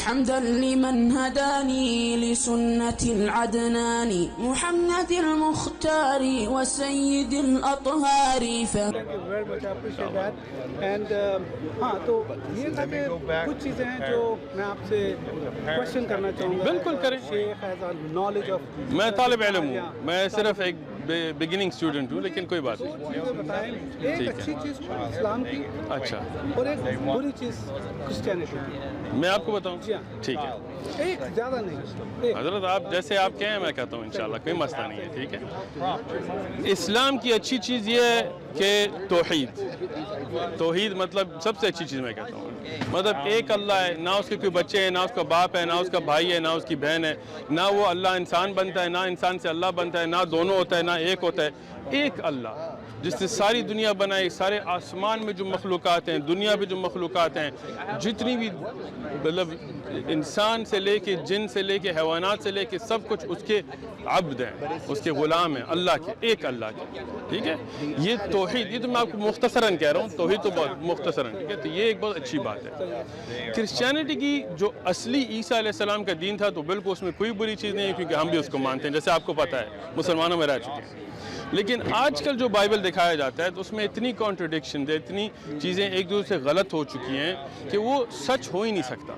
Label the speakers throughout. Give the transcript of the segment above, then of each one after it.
Speaker 1: حمدا لمن هداني لسنة العدنان محمد المختار وسيد الأطهار.
Speaker 2: Thank you very much, I appreciate that. And ہاں تو یہ تھا کہ کچھ چیزیں ہیں جو میں آپ سے کوشچن کرنا چاہوں گا.
Speaker 3: بالکل کریں.
Speaker 2: شیخ has a knowledge of.
Speaker 3: میں طالب علم ہوں, میں صرف ایک بگننگ اسٹوڈنٹ ہوں, لیکن کوئی بات نہیں.
Speaker 2: چیزیں بتائیں, ایک اچھی چیز اسلام کی
Speaker 3: اچھا,
Speaker 2: اور ایک بری چیز کرسچینٹی کی.
Speaker 3: میں آپ کو بتاؤں.
Speaker 2: جی ہاں,
Speaker 3: ٹھیک ہے
Speaker 2: ایک زیادہ نہیں.
Speaker 3: حضرت, آپ جیسے آپ کہیں میں کہتا ہوں انشاءاللہ, کوئی مسئلہ نہیں ہے. ٹھیک ہے. اسلام کی اچھی چیز یہ ہے کہ توحید مطلب سب سے اچھی چیز میں کہتا ہوں. مطلب ایک اللہ ہے, نہ اس کے کوئی بچے ہیں, نہ اس کا باپ ہے, نہ اس کا بھائی ہے, نہ اس کی بہن ہے, نہ وہ اللہ انسان بنتا ہے, نہ انسان سے اللہ بنتا ہے, نہ دونوں ہوتا ہے, نہ ایک ہوتا ہے. ایک اللہ جس نے ساری دنیا بنائی, سارے آسمان میں جو مخلوقات ہیں, دنیا میں جو مخلوقات ہیں, جتنی بھی مطلب انسان سے لے کے جن سے لے کے حیوانات سے لے کے سب کچھ اس کے عبد ہیں, اس کے غلام ہیں, اللہ کے, ایک اللہ کے. ٹھیک ہے. یہ توحید, یہ تو میں آپ کو مختصراً کہہ رہا ہوں, توحید تو بہت مختصراً. ٹھیک ہے. تو یہ ایک بہت اچھی بات ہے. کرسچینٹی کی جو اصلی عیسیٰ علیہ السلام کا دین تھا, تو بالکل اس میں کوئی بری چیز نہیں ہے, کیونکہ ہم بھی اس کو مانتے ہیں, جیسے آپ کو پتہ ہے مسلمانوں میں رہ چکے ہیں. لیکن آج کل جو بائبل دکھایا جاتا ہے تو اس میں اتنی کانٹرڈکشن ہے, اتنی چیزیں ایک دوسرے سے غلط ہو چکی ہیں کہ وہ سچ ہو ہی نہیں سکتا.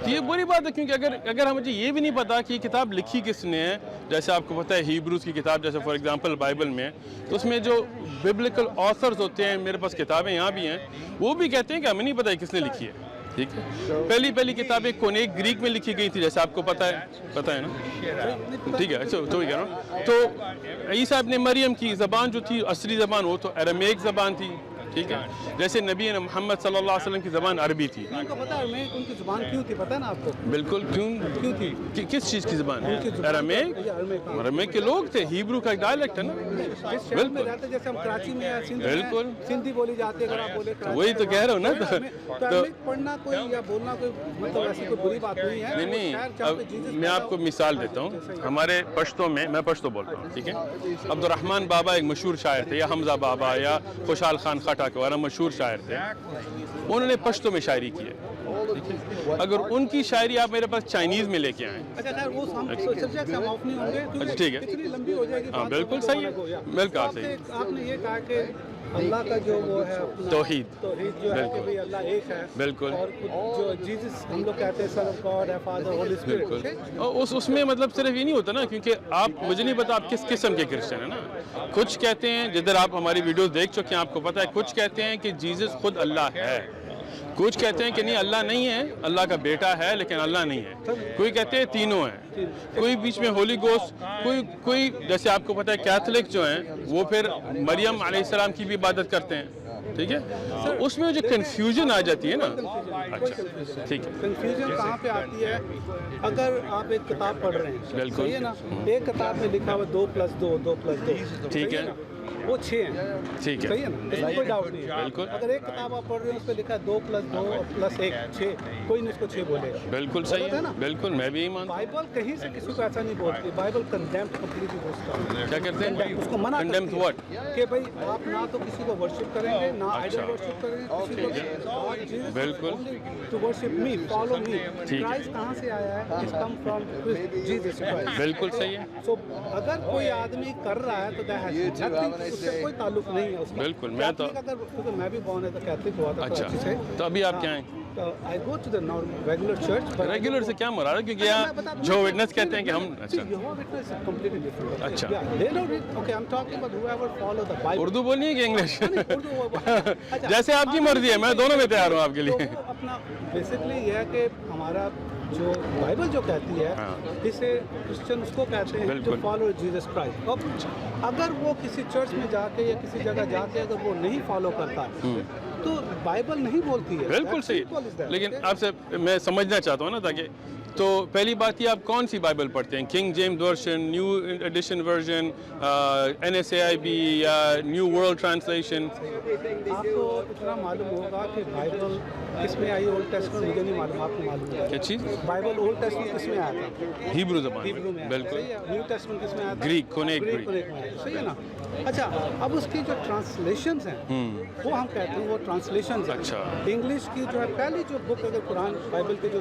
Speaker 3: تو یہ بری بات ہے, کیونکہ اگر ہمیں یہ بھی نہیں پتا کہ یہ کتاب لکھی کس نے ہے, جیسے آپ کو پتہ ہے ہیبروز کی کتاب جیسے فار ایگزامپل بائبل میں, تو اس میں جو ببلیکل آتھرز ہوتے ہیں, میرے پاس کتابیں یہاں بھی ہیں, وہ بھی کہتے ہیں کہ ہمیں نہیں پتہ کس نے لکھی ہے. ٹھیک ہے. پہلی کتابیں کونیک گریک میں لکھی گئی تھی, جیسے آپ کو پتہ ہے نا. ٹھیک ہے. تو یہ کہہ رہا ہوں, تو عیسیٰ ابن مریم کی زبان جو تھی, اصلی زبان, وہ تو ارمیک زبان تھی. ٹھیک ہے. جیسے نبی محمد صلی اللہ علیہ وسلم کی زبان عربی تھی.
Speaker 2: ان کو پتہ ہے ارمیک ان کی زبان کیوں تھی, پتہ ہے نا آپ کو؟
Speaker 3: بالکل. کیوں تھی؟ کس چیز کی زبان ہے ارمیک؟ ارمیک کے لوگ تھے, ہیبرو کا ایک ڈائلیکٹ ہے نا.
Speaker 2: بالکل. جیسے ہم کراچی میں
Speaker 3: بالکل
Speaker 2: سندھی بولی جاتی ہے, اگر آپ بولے
Speaker 3: وہی تو کہہ رہا ہوں نا.
Speaker 2: تو ارمیک پڑھنا کوئی یا بولنا کوئی مطلب ایسی کوئی بری بات نہیں ہے.
Speaker 3: نہیں, میں آپ کو مثال دیتا ہوں. ہمارے پشتوں میں پشتو بولتا ہوں. ٹھیک ہے. عبد الرحمن بابا ایک مشہور شاعر تھے, یا حمزہ بابا, یا خوشحال خان خٹک وغیرہ مشہور شاعر تھے. انہوں نے پشتو میں شاعری کی ہے. اگر ان کی شاعری آپ میرے پاس چائنیز میں لے کے آئیں. ٹھیک ہے. ہاں بالکل صحیح ہے, بالکل صحیح.
Speaker 2: آپ نے یہ کہا کہ اللہ کا جو وہ ہے
Speaker 3: توحید
Speaker 2: جو ہے کہ بھئی اللہ ایک ہے.
Speaker 3: بالکل.
Speaker 2: اور جو جیزس ہم لوگ کہتے ہیں سن آف گاڈ ہے, فادر, ہول اسپرٹ.
Speaker 3: بالکل. اور اس میں مطلب صرف یہ نہیں ہوتا نا, کیونکہ آپ مجھے نہیں پتا آپ کس قسم کے کرسچن ہیں نا. کچھ کہتے ہیں, جدھر آپ ہماری ویڈیوز دیکھ چکے ہیں آپ کو پتا ہے, کچھ کہتے ہیں کہ جیزس خود اللہ ہے, کچھ کہتے ہیں کہ نہیں اللہ نہیں ہے, اللہ کا بیٹا ہے لیکن اللہ نہیں ہے. کوئی کہتے ہیں تینوں ہیں, کوئی بیچ میں ہولی گوسٹ, کوئی جیسے آپ کو پتہ ہے کیتھولک جو ہیں وہ پھر مریم علیہ السلام کی بھی عبادت کرتے ہیں. ٹھیک ہے. اس میں جو کنفیوژن آ جاتی ہے نا. اچھا ٹھیک ہے.
Speaker 2: کنفیوژن کہاں پہ آتی ہے؟ اگر آپ ایک کتاب پڑھ رہے ہیں,
Speaker 3: بالکل
Speaker 2: صحیح ہے نا, ایک کتاب میں لکھا ہوا 2+2
Speaker 3: ٹھیک ہے,
Speaker 2: وہ 6 ہیں.
Speaker 3: ٹھیک ہے.
Speaker 2: صحیح ہے نا, اس میں کوئی ڈاؤٹ نہیں ہے.
Speaker 3: بالکل.
Speaker 2: اگر ایک کتاب آپ پڑھ رہے ہیں اس پہ لکھا ہے 2+2+1 6, کوئی نہیں اس کو 6 بولے گا.
Speaker 3: بالکل صحیح ہے نا. بالکل, میں بھی یہی مانتا ہوں.
Speaker 2: بائبل کہیں سے کسی کو ایسا نہیں بولتی. بائبل کنڈیمڈ کمپلیٹلی ہوتا ہے.
Speaker 3: کیا کرتے ہیں
Speaker 2: اس کو منع
Speaker 3: کنڈیمڈ واٹ,
Speaker 2: کہ بھئی آپ نہ تو کسی کو ورشپ کریں گے, نہ آئیڈل ورشپ کریں گے کسی کو.
Speaker 3: بالکل.
Speaker 2: To worship me, follow me. Christ کہاں سے آیا ہے؟ It's come from Jesus Christ.
Speaker 3: بالکل صحیح ہے.
Speaker 2: سو اگر کوئی آدمی کر رہا ہے تو دیٹ ہیز نتھنگ, اس سے کوئی تعلق نہیں ہے اس کا.
Speaker 3: بالکل. میں تو
Speaker 2: کیونکہ میں بھی بورن ہے تو کیتھولک ہوا تھا.
Speaker 3: اچھا, تو ابھی آپ کیا ہیں؟
Speaker 2: I go to the regular church.
Speaker 3: Regular سے کیا مراد ہے؟ کیونکہ یہاں جو وٹنس کہتے ہیں کہ ہم. اچھا,
Speaker 2: Jehovah's Witness is completely different.
Speaker 3: اچھا.
Speaker 2: They don't read. Okay, I'm talking about whoever follow the Bible.
Speaker 3: Urdu بولنی ہے کہ انگلش؟
Speaker 2: اردو
Speaker 3: جیسے آپ کی مرضی ہے, میں دونوں میں تیار ہوں آپ کے لیے.
Speaker 2: تو اپنا بیسکلی یہ ہے کہ ہمارا جو بائبل جو کہتی ہے, اسے کرسچن اس کو کہتے ہیں جو فالو جیزس کرائسٹ. اب اگر وہ کسی چرچ میں جا کے یا کسی جگہ جا کے اگر وہ نہیں فالو کرتا تو بائبل نہیں بولتی ہے.
Speaker 3: بالکل صحیح. لیکن آپ سے میں سمجھنا چاہتا ہوں نا, تاکہ تو پہلی بات یہ آپ کون سی بائبل پڑھتے ہیں؟ King James version, new edition version, NSAIB یا نیو ورلڈ ٹرانسلیشن؟
Speaker 2: آپ کو اتنا معلوم ہوگا کہ بائبل کس میں آئی، اولڈ ٹیسٹمنٹ مجھے نہیں معلوم، آپ کو معلوم ہے
Speaker 3: کیا چیز؟
Speaker 2: بائبل اولڈ ٹیسٹمنٹ کس میں آیا تھا؟
Speaker 3: ہیبرو زبان
Speaker 2: ہیبرو میں،
Speaker 3: بالکل.
Speaker 2: صحیح ہے. نیو ٹیسٹمنٹ کس میں آیا تھا؟
Speaker 3: Greek, Koine
Speaker 2: Greek
Speaker 3: Greek.
Speaker 2: میں، صحیح ہے نا. اچھا اب اس کی جو ٹرانسلیشنز ہیں وہ ہم کہتے ہیں وہ ٹرانسلیشنز ہیں.
Speaker 3: اچھا.
Speaker 2: انگلش کی جو ہے پہلی جو بک اگر قرآن بائبل کے جو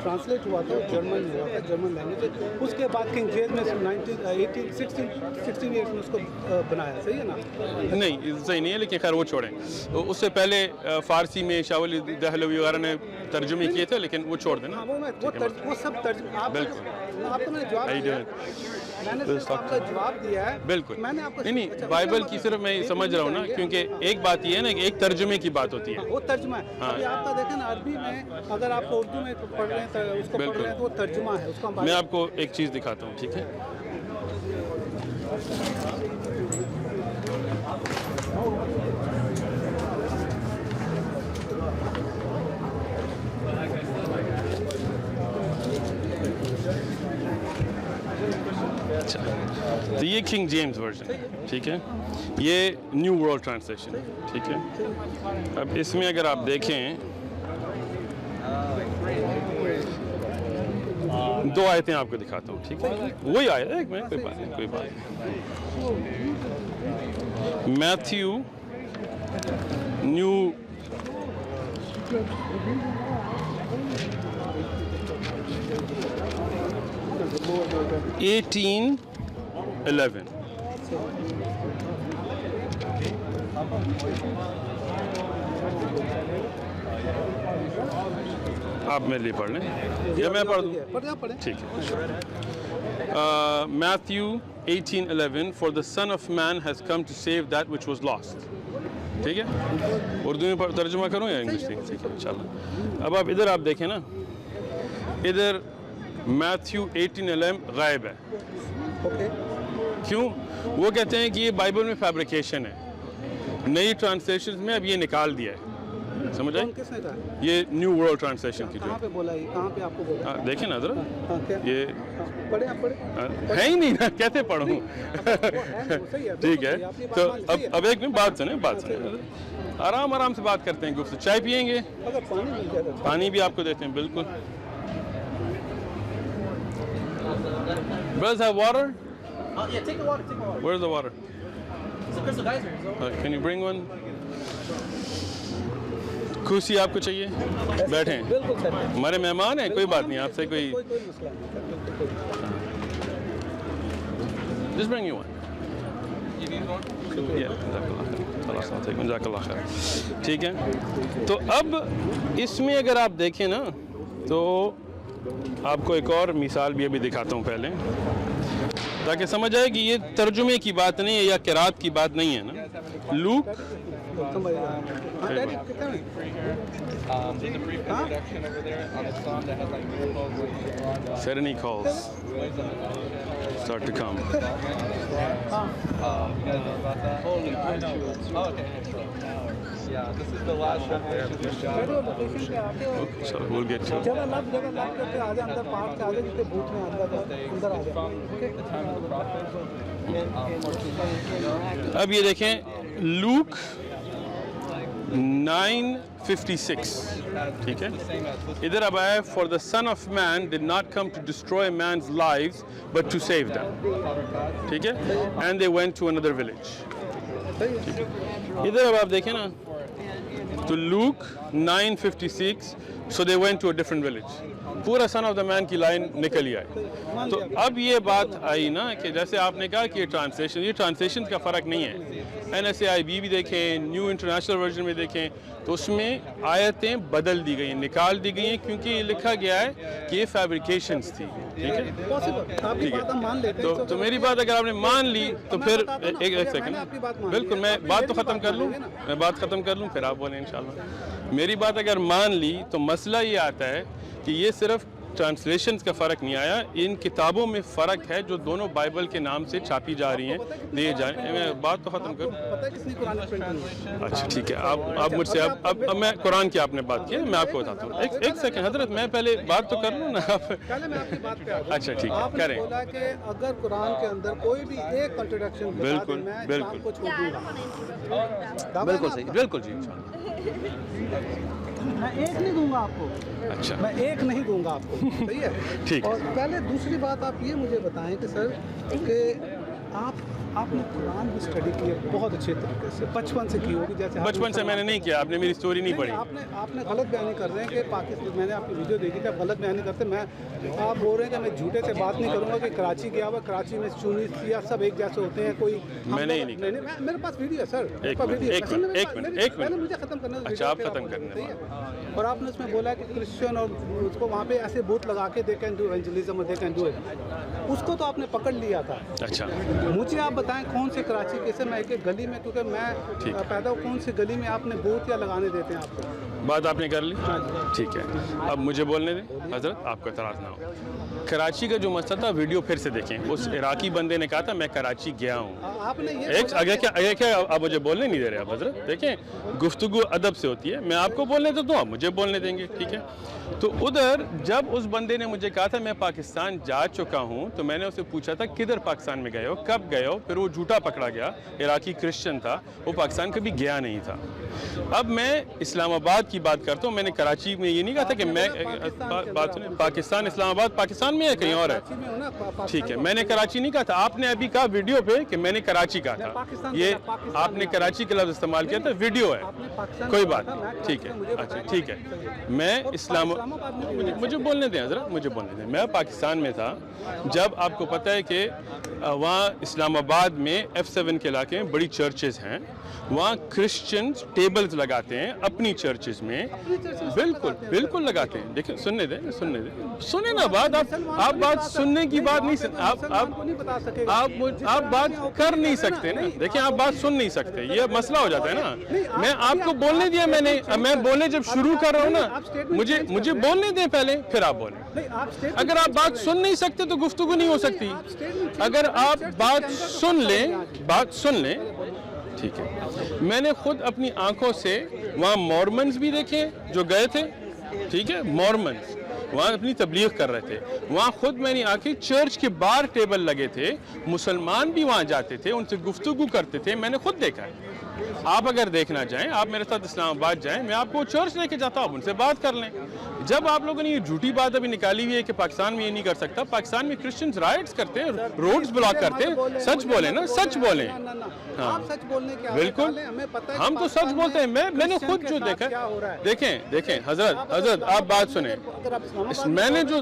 Speaker 2: ٹرانسلیٹ ہوا تھا وہ جرمن میں ہوا تھا، جرمن لینگویج. اس کے بعد کنگ جیمز میں 16 ایئرس میں اس کو بنایا. صحیح ہے نا؟
Speaker 3: نہیں صحیح نہیں ہے، لیکن خیر وہ چھوڑیں. اس سے پہلے فارسی میں شاہ ولی دہلوی وغیرہ نے ترجمے کیے تھے، لیکن وہ چھوڑ دینا.
Speaker 2: وہ سب ترجمہ آپ کو میں نے جواب دیا، میں نے صرف آپ کا جواب دیا ہے.
Speaker 3: بالکل
Speaker 2: میں نے آپ کو
Speaker 3: نہیں بائبل کی صرف میں سمجھ رہا ہوں نا، کیونکہ ایک بات یہ ہے نا کہ ایک ترجمے کی بات ہوتی ہے.
Speaker 2: وہ ترجمہ ہے. ابھی آپ کا دیکھیں نا عربی میں اگر آپ کو اردو میں پڑھ رہے ہیں اس کو پڑھ رہے ہیں تو وہ ترجمہ ہے اس کا.
Speaker 3: میں آپ کو ایک چیز دکھاتا ہوں، ٹھیک ہے؟ اچھا تو یہ کنگ جیمز ورژن، ٹھیک ہے، یہ نیو ورلڈ ٹرانسلیشن، ٹھیک ہے. اب اس میں اگر آپ دیکھیں 2 آیتیں آپ کو دکھاتا ہوں، ٹھیک ہے؟ وہی آیت ہے، ایک منٹ، کوئی بات نہیں، کوئی بات نہیں. میتھیو نیو (18:11) آپ میرے لیے پڑھ لیں یا میں پڑھ دوں؟ ٹھیک ہے. Matthew 18:11 For the Son of Man has come to save that which was lost. ٹھیک ہے، اردو میں ترجمہ کروں یا انگلش؟ ٹھیک ہے انشاءاللہ. اب آپ ادھر آپ دیکھیں نا، ادھر میتھیو 18:11 غائب ہے. کیوں؟ وہ کہتے ہیں کہ یہ بائبل میں فیبریکیشن ہے، نئی ٹرانسلیشن میں اب یہ نکال دیا ہے. سمجھ آئی؟ یہ نیو ورلڈ ٹرانسلیشن کی جو
Speaker 2: کہاں پہ بولا ہے؟ کہاں پہ آپ کو بولا؟
Speaker 3: دیکھیں نا ذرا، یہ
Speaker 2: پڑھیں آپ پڑھیں.
Speaker 3: ہے ہی نہیں نا، کیسے پڑھوں؟ ٹھیک ہے تو اب ایک منٹ بات سنیں، آرام آرام سے بات کرتے ہیں. گفتگو چائے پیئیں گے؟ پانی بھی آپ کو دیتے ہیں. بالکل. Brothers have water?
Speaker 4: Yeah, take the water.
Speaker 3: Where's the water?
Speaker 4: It's a crystal geyser.
Speaker 3: Can you bring one? کرسی آپ کو چاہیے؟ بیٹھیں، ہمارے مہمان ہیں، کوئی بات نہیں، آپ سے کوئی. Just bring you one. جزاک اللہ خیر. ٹھیک ہے، تو اب اس میں اگر آپ دیکھیں نا تو آپ کو ایک اور مثال بھی ابھی دکھاتا ہوں پہلے، تاکہ سمجھ آئے کہ یہ ترجمے کی بات نہیں ہے یا قرات کی بات نہیں ہے نا. لوک
Speaker 5: There's a brief introduction over there on the psalm that has like miracles.
Speaker 3: Serenity calls start to come.
Speaker 5: You guys know about that? Holy oh, okay. Yeah, this is the last revelation of God.
Speaker 3: So we'll get to it.
Speaker 5: The time of the prophets.
Speaker 3: اب یہ دیکھیں لوک 9:56. ٹھیک ہے، ادھر اب آیا for the son of man did not come to destroy men's lives but to save them. ٹھیک ہے، اینڈ دے وینٹ ٹو اندر ولیج. ادھر اب آپ دیکھیں نا تو look 9:56 so they went to a different village. پورا سن آف دا مین کی لائن نکل ہی آئی. تو اب یہ بات آئی نا کہ جیسے آپ نے کہا کہ یہ ٹرانسلیشن کا فرق نہیں ہے. NSAIB بھی دیکھیں، نیو انٹرنیشنل ورژن میں دیکھیں تو اس میں آیتیں بدل دی گئی ہیں، نکال دی گئی ہیں، کیونکہ یہ لکھا گیا ہے کہ یہ فیبریکیشنز تھی. ٹھیک ہے، ٹھیک ہے. تو میری بات اگر آپ نے مان لی تو پھر ایک سیکنڈ، بالکل میں بات تو ختم کر لوں پھر آپ بولیں انشاءاللہ. میری بات اگر مان لی تو مسئلہ یہ آتا ہے کہ یہ صرف ٹرانسلیشنز کا فرق نہیں آیا, ان کتابوں میں فرق ہے جو دونوں بائبل کے نام سے چھاپی جا رہی ہیں, دیے جا رہے ہیں. میں بات تو ختم کروں.
Speaker 2: پتہ ہے کس نے قرآن پرنٹ؟
Speaker 3: اچھا ٹھیک ہے, آپ مجھ سے اب میں قرآن کی آپ نے بات کی ہے, میں آپ کو بتاتا ہوں. ایک سیکنڈ حضرت, میں پہلے بات تو کر لوں نا.
Speaker 2: پہلے میں آپ کی بات پہ آ جاؤں.
Speaker 3: اچھا ٹھیک ہے,
Speaker 2: آپ نے
Speaker 3: کریں.
Speaker 2: بولا کہ اگر قرآن کے اندر کوئی بھی ایک کنٹرڈکشن بتا دیں میں اسلام کو چھوڑ دوں گا.
Speaker 3: بالکل صحیح, بالکل جی.
Speaker 2: میں ایک نہیں دوں گا آپ کو.
Speaker 3: اچھا,
Speaker 2: میں ایک نہیں دوں گا آپ کو. صحیح ہے.
Speaker 3: ٹھیک.
Speaker 2: اور پہلے دوسری بات آپ یہ مجھے بتائیں کہ سر کہ آپ نے قرآن بھی اسٹڈی کی ہے بہت اچھے طریقے سے, بچپن سے کی ہوگی. جیسے
Speaker 3: بچپن سے میں نے نہیں کیا, آپ نے میری سٹوری نہیں پڑھی.
Speaker 2: آپ نے غلط بیانی کر رہے ہیں کہ پاکستان, میں نے آپ کی ویڈیو دیکھی تھی, آپ غلط بیانی کرتے. آپ بول رہے ہیں کہ میں جھوٹے سے بات نہیں کروں گا کہ کراچی گیا ہوا, کراچی میں چونی سیاہ سب ایک جیسے ہوتے ہیں. کوئی
Speaker 3: میں نہیں,
Speaker 2: میرے پاس ویڈیو ہے سر.
Speaker 3: ایک منٹ
Speaker 2: مجھے ختم کرنا.
Speaker 3: اچھا, آپ ختم کرنے.
Speaker 2: اور آپ نے اس میں بولا کہ کرسچن اور اس کو وہاں پہ ایسے بوت لگا کے دے کین ڈو ایونجلزم اور دے کین ڈو اٹ, اس کو تو آپ نے پکڑ لیا تھا.
Speaker 3: اچھا,
Speaker 2: مجھے آپ بتائیں کون سے کراچی کیسے میں ایک گلی میں, کیونکہ میں پیدا ہوں, کون سی گلی میں آپ نے بوت یا لگانے دیتے ہیں آپ کو؟
Speaker 3: بات آپ نے کر لی. ٹھیک ہے, اب مجھے بولنے دیں حضرت, آپ کو اعتراض نہ ہو. کراچی کا جو مسئلہ تھا ویڈیو پھر سے دیکھیں. اس عراقی بندے نے کہا تھا میں کراچی گیا ہوں.
Speaker 2: آپ نے
Speaker 3: یہ کیا آپ مجھے بولنے نہیں دے رہے. آپ حضرت دیکھیں, گفتگو ادب سے ہوتی ہے. میں آپ کو بولنے تو دوں, آپ مجھے بولنے دیں گے. ٹھیک ہے. تو ادھر جب اس بندے نے مجھے کہا تھا میں پاکستان جا چکا ہوں, تو میں نے اسے پوچھا تھا کدھر پاکستان میں گئے ہو, کب گئے ہو. پھر وہ جھوٹا پکڑا گیا. عراقی کرسچن تھا, وہ پاکستان کبھی گیا نہیں تھا. اب میں اسلام آباد کی بات کرتا ہوں. میں نے کراچی میں یہ نہیں کہا تھا کہ میں بات سنیں, پاکستان اسلام آباد پاکستان میں ہے کہیں اور ہے. ٹھیک ہے, میں نے کراچی نہیں کہا تھا. آپ نے ابھی کہا ویڈیو پہ کہ میں نے کراچی کہا تھا. یہ آپ نے کراچی کا لفظ استعمال کیا تھا, ویڈیو ہے, کوئی بات. ٹھیک ہے, اچھا ٹھیک ہے. میں اسلام, مجھے بولنے دیں حضرت, مجھے بولنے دیں. میں پاکستان میں تھا جب آپ کو پتہ ہے کہ وہاں اسلام آباد میں F7 کے علاقے میں بڑی چرچز ہیں. وہاں کرسچنز ٹیبلز لگاتے ہیں اپنی چرچز میں. بالکل لگاتے ہیں. دیکھیں, سننے دیں سنیں نا بات. آپ بات سننے کی بات نہیں, آپ بات کر نہیں سکتے نا. دیکھیں, آپ بات سن نہیں سکتے, یہ مسئلہ ہو جاتا ہے نا. میں آپ کو بولنے دیا, میں بولنے جب شروع کر رہا ہوں نا, مجھے بولنے دیں پہلے, پھر آپ بولیں. اگر آپ بات سن نہیں سکتے تو گفتگو نہیں ہو سکتی. اگر آپ بات سن لیں, ٹھیک ہے. میں نے خود اپنی آنکھوں سے وہاں مورمنز بھی دیکھے جو گئے تھے. ٹھیک ہے, مورمنز وہاں اپنی تبلیغ کر رہے تھے. وہاں خود میں نے آنکھیں, چرچ کے باہر ٹیبل لگے تھے, مسلمان بھی وہاں جاتے تھے, ان سے گفتگو کرتے تھے. میں نے خود دیکھا ہے. آپ اگر دیکھنا چاہیں, آپ میرے ساتھ اسلام آباد جائیں, میں آپ کو چرچ لے کے جاتا ہوں, آپ ان سے بات کر لیں. جب آپ لوگوں نے یہ جھوٹی بات ابھی نکالی ہوئی ہے کہ پاکستان میں یہ نہیں کر سکتا, پاکستان میں کرسچنز رائٹس کرتے ہیں, روڈز بلاک کرتے ہیں. سچ بولیں نا, سچ بولیں. ہاں بالکل, ہم تو سچ بولتے ہیں. میں نے خود جو دیکھا, دیکھیں حضرت آپ بات سنیں. میں نے جو,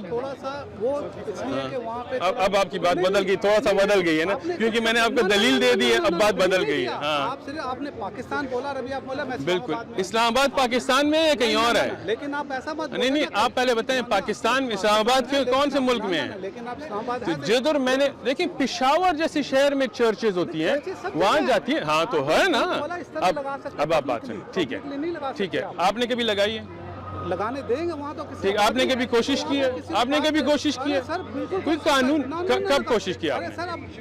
Speaker 3: اب آپ کی بات بدل گئی, تھوڑا سا بدل گئی ہے نا, کیونکہ میں نے آپ کو دلیل دے دی ہے, اب بات بدل گئی ہے. ہاں
Speaker 2: آپ نے پاکستان بولا, ابھی آپ بولا میں
Speaker 3: بالکل. اسلام آباد پاکستان میں ہے کہیں اور ہے.
Speaker 2: لیکن آپ ایسا بات
Speaker 3: نہیں, آپ پہلے بتائیں پاکستان میں اسلام آباد کے کون سے ملک میں ہیں.
Speaker 2: لیکن آپ اسلام آباد,
Speaker 3: جدھر میں نے دیکھیں پشاور جیسے شہر میں چرچز ہوتی ہیں, وہاں جاتی ہیں. ہاں تو ہے نا. اب آپ بات سنیں. ٹھیک ہے, آپ نے کبھی لگائی ہے,
Speaker 2: لگانے دیں گے وہاں تو.
Speaker 3: ٹھیک, آپ نے کبھی کوشش کی ہے, آپ نے کبھی کوشش کی ہے, کوئی قانون کب کوشش کیا آپ نے.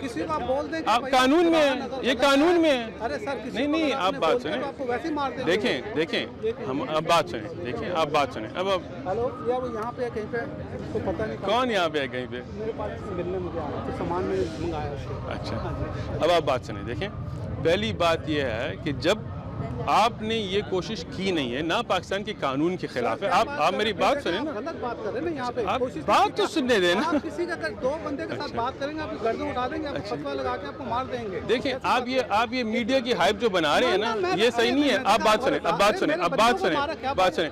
Speaker 2: کسی کو آپ بول دیں
Speaker 3: آپ قانون میں ہیں, یہ قانون میں ہے.
Speaker 2: ارے سر
Speaker 3: نہیں, آپ بات سنیں. دیکھیں ہم اب بات سنیں. دیکھیں آپ بات سنیں. اب
Speaker 2: ہلو, یا وہ یہاں پہ کہیں پہ تو پتہ نہیں
Speaker 3: کون یہاں پہ ہے کہیں پہ.
Speaker 2: میرے پاس ملنے مجھے آ رہا ہے, سامان میں منگایا.
Speaker 3: اچھا, اب آپ بات سنیں. دیکھیں, پہلی بات یہ ہے کہ جب آپ نے یہ کوشش کی نہیں ہے, نہ پاکستان کے قانون کے خلاف ہے. آپ میری بات سنیں نا,
Speaker 2: غلط بات کر رہے ہیں نا یہاں پہ.
Speaker 3: آپ بات تو سننے دیں نا.
Speaker 2: کسی کا دو بندے کے ساتھ بات کریں گے, آپ گردن اٹھا دیں گے, آپ فتوا لگا کے آپ کو مار دیں گے.
Speaker 3: دیکھیں, آپ یہ میڈیا کی ہائپ جو بنا رہے ہیں نا, یہ صحیح نہیں ہے. آپ بات سنیں.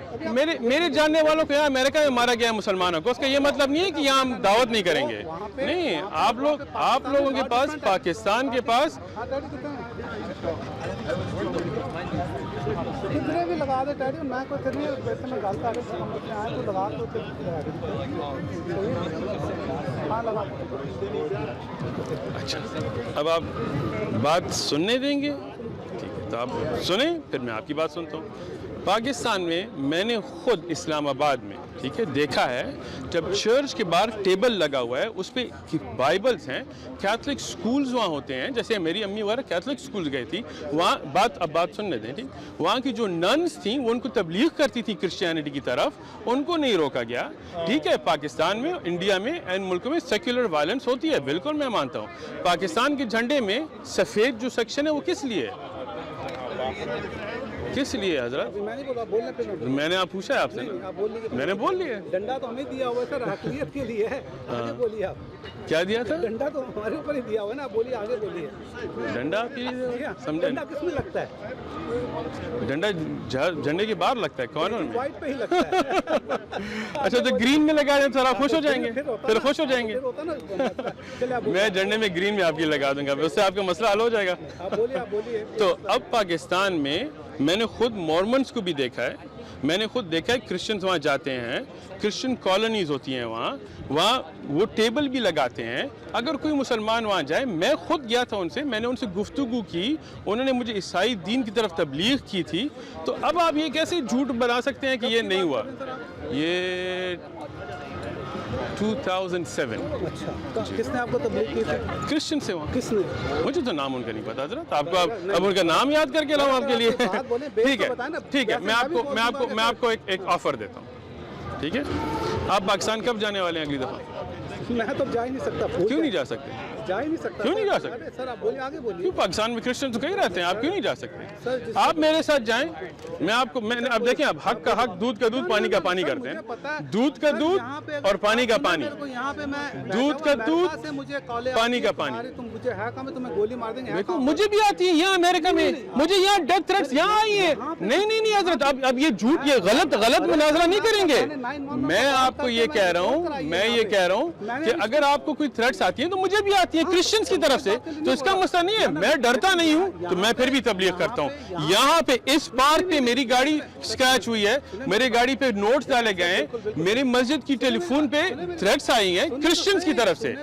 Speaker 3: میرے جاننے والوں کو یہاں امریکہ میں مارا گیا ہے مسلمانوں کو, اس کا یہ مطلب نہیں ہے کہ یہاں ہم دعوت نہیں کریں گے. نہیں, آپ لوگوں کے پاس, پاکستان کے پاس
Speaker 2: کتنے بھی لگا دے ٹیڈی, میں کوئی کرنی ہے ویسے میں گل کر رہے ہیں آئے تو لگا دو.
Speaker 3: اچھا, اب آپ بات سننے دیں گے. ٹھیک ہے, تو آپ سنیں, پھر میں آپ کی بات سنتا ہوں. پاکستان میں نے خود اسلام آباد میں ٹھیک ہے, دیکھا ہے جب چرچ کے باہر ٹیبل لگا ہوا ہے اس پہ بائبلس ہیں, کیتھولک سکولز وہاں ہوتے ہیں, جیسے میری امی وغیرہ کیتھولک سکولز گئی تھی, وہاں بات سننے دیں, ٹھیک, وہاں کی جو ننس تھیں وہ ان کو تبلیغ کرتی تھی کرسچینٹی کی طرف, ان کو نہیں روکا گیا. ٹھیک ہے, پاکستان میں, انڈیا میں ان ملکوں میں سیکولر وائلنس ہوتی ہے, بالکل میں مانتا ہوں. پاکستان کے جھنڈے میں سفید جو سیکشن ہے وہ کس لیے ہے, کس لیے حضرت؟ میں نے آپ پوچھا ہے آپ سے, میں نے بول لیا.
Speaker 2: ڈنڈا تو ہمیں دیا ہوا ہے سر, حقیقت کے لیے ہے. آگے بولیے آپ.
Speaker 3: کیا دیا تھا؟
Speaker 2: ڈنڈا تو ہمارے اوپر ہی دیا ہوا ہے نا, بولیے آگے بولیے.
Speaker 3: ڈنڈا آپ کے لیے سمجھے؟
Speaker 2: ڈنڈا کس میں لگتا ہے؟
Speaker 3: ڈنڈا جھنڈے کے باہر لگتا ہے, کارنر میں.
Speaker 2: وائٹ پہ ہی لگتا ہے.
Speaker 3: اچھا تو گرین میں لگا دیں تو آپ خوش ہو جائیں گے, پھر خوش ہو جائیں گے. میں جھنڈے میں گرین میں آپ کی لگا دوں گا, اس سے آپ کا مسئلہ حل ہو جائے گا.
Speaker 2: آپ بولیے, آپ بولیے.
Speaker 3: تو اب پاکستان میں میں نے خود مورمنس کو بھی دیکھا ہے, میں نے خود دیکھا ہے کرسچنز وہاں جاتے ہیں, کرسچن کالونیز ہوتی ہیں وہاں وہ ٹیبل بھی لگاتے ہیں. اگر کوئی مسلمان وہاں جائے, میں خود گیا تھا ان سے, میں نے ان سے گفتگو کی, انہوں نے مجھے عیسائی دین کی طرف تبلیغ کی تھی. تو اب آپ یہ کیسے جھوٹ بنا سکتے ہیں کہ یہ نہیں ہوا؟ یہ 2007.
Speaker 2: اچھا, کس نے آپ کو تبلیغ کی تھی؟
Speaker 3: کرسچن سے وہاں.
Speaker 2: کس نے؟
Speaker 3: مجھے تو نام ان کا نہیں پتا حضرت, آپ کو اب ان کا نام یاد کر کے لاؤں آپ کے لیے؟ ٹھیک ہے, ٹھیک ہے, میں آپ کو ایک آفر دیتا ہوں, ٹھیک ہے. آپ پاکستان کب جانے والے ہیں اگلی دفعہ؟
Speaker 2: میں تو جا ہی نہیں سکتا.
Speaker 3: کیوں نہیں جا سکتے؟
Speaker 2: جا ہی نہیں سکتا.
Speaker 3: کیوں نہیں جا سکتے؟
Speaker 2: سر آپ بولیے, آگے بولیے.
Speaker 3: کیوں, پاکستان میں کرسچن تو کہیں رہتے ہیں, آپ کیوں نہیں جا سکتے؟ آپ میرے ساتھ جائیں, میں آپ کو, اب دیکھیں, اب حق کا حق, دودھ کا دودھ, پانی کا پانی کرتے ہیں. دودھ کا دودھ اور پانی کا پانی, دودھ کا دودھ, پانی کا پانی.
Speaker 2: مجھے ہے کہ میں تمہیں گولی مار دیں گے.
Speaker 3: دیکھو مجھے بھی آتی ہے یہاں امریکہ میں, مجھے یہاں ڈیتھ تھریٹس یہاں آئی ہیں. نہیں حضرت, اب یہ جھوٹ, یہ غلط مناظرہ نہیں کریں گے. میں آپ کو یہ کہہ رہا ہوں کہ اگر آپ کو کوئی تھریٹس آتی ہیں تو مجھے بھی آتی ہیں کرسچنز کی طرف سے, تو اس کا مسئلہ نہیں ہے. میں ڈرتا نہیں ہوں, تو میں پھر بھی تبلیغ کرتا ہوں. یہاں پہ اس پارک پہ میری گاڑی اسکریچ ہوئی ہے, میری گاڑی پہ نوٹس ڈالے گئے ہیں, میری مسجد کی ٹیلی فون پہ تھریٹس آئی ہیں کرسچنز کی طرف سے.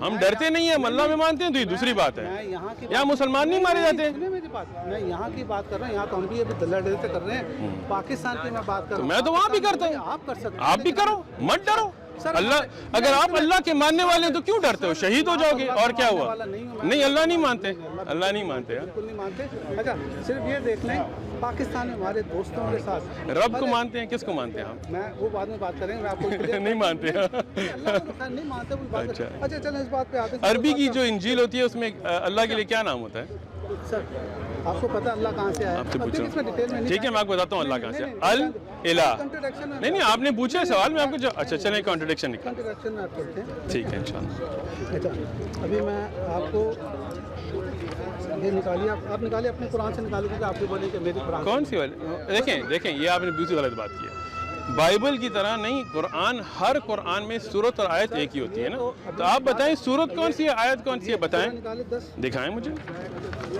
Speaker 3: ہم ڈرتے نہیں ہیں, ہم اللہ میں مانتے ہیں, تو یہ دوسری بات ہے. یہاں مسلمان نہیں مارے جاتے.
Speaker 2: میں یہاں کی بات کر رہا ہوں, یہاں تو ہم بھی ابھی دلہ ڈل سے کر رہے ہیں. پاکستان کی میں بات کر رہا ہوں.
Speaker 3: میں تو وہاں بھی کرتا ہوں.
Speaker 2: آپ کر سکتے ہیں,
Speaker 3: آپ بھی کرو, مت ڈرو. اللہ, اگر آپ اللہ کے ماننے والے ہیں تو کیوں ڈرتے ہو؟ شہید ہو جاؤ گے, اور کیا ہوا؟ نہیں, اللہ نہیں مانتے, اللہ نہیں مانتے.
Speaker 2: بالکل نہیں مانتے. اچھا, صرف یہ دیکھ لیں, پاکستان میں ہمارے دوستوں کے ساتھ
Speaker 3: رب کو مانتے ہیں, کس کو مانتے ہیں آپ؟
Speaker 2: میں وہ بعد میں بات کریں گے, میں آپ کو
Speaker 3: نہیں مانتے.
Speaker 2: نہیں مانتے. اچھا چلیں اس بات پہ آتے ہیں.
Speaker 3: عربی کی جو انجیل ہوتی ہے اس میں اللہ کے لیے کیا نام ہوتا ہے
Speaker 2: سر؟ آپ کو پتا اللہ کہاں سے آیا؟
Speaker 3: آپ سے پوچھو. ٹھیک ہے, میں آپ کو بتاتا ہوں اللہ کہاں سے. الہ. نہیں, آپ نے پوچھا سوال, میں آپ کو. اچھا چلیں, کانٹرڈکشن نکال.
Speaker 2: کنٹرڈکشن میں آپ کرتے ہیں.
Speaker 3: ٹھیک ہے انشاءاللہ.
Speaker 2: اچھا, ابھی میں آپ کو یہ نکالیے, آپ نکالیے اپنے قرآن سے نکالیے, کیونکہ آپ کو بولیں کہ میری قرآن.
Speaker 3: کون سی والی؟ دیکھیں یہ آپ نے دوسری غلط بات کی ہے. بائبل کی طرح نہیں, ہر قرآن میں سورت اور آیت ایک ہی ہوتی ہے نا. تو آپ بتائیں سورت کون سی ہے, آیت کون سی ہے, بتائیں, دکھائیں مجھے.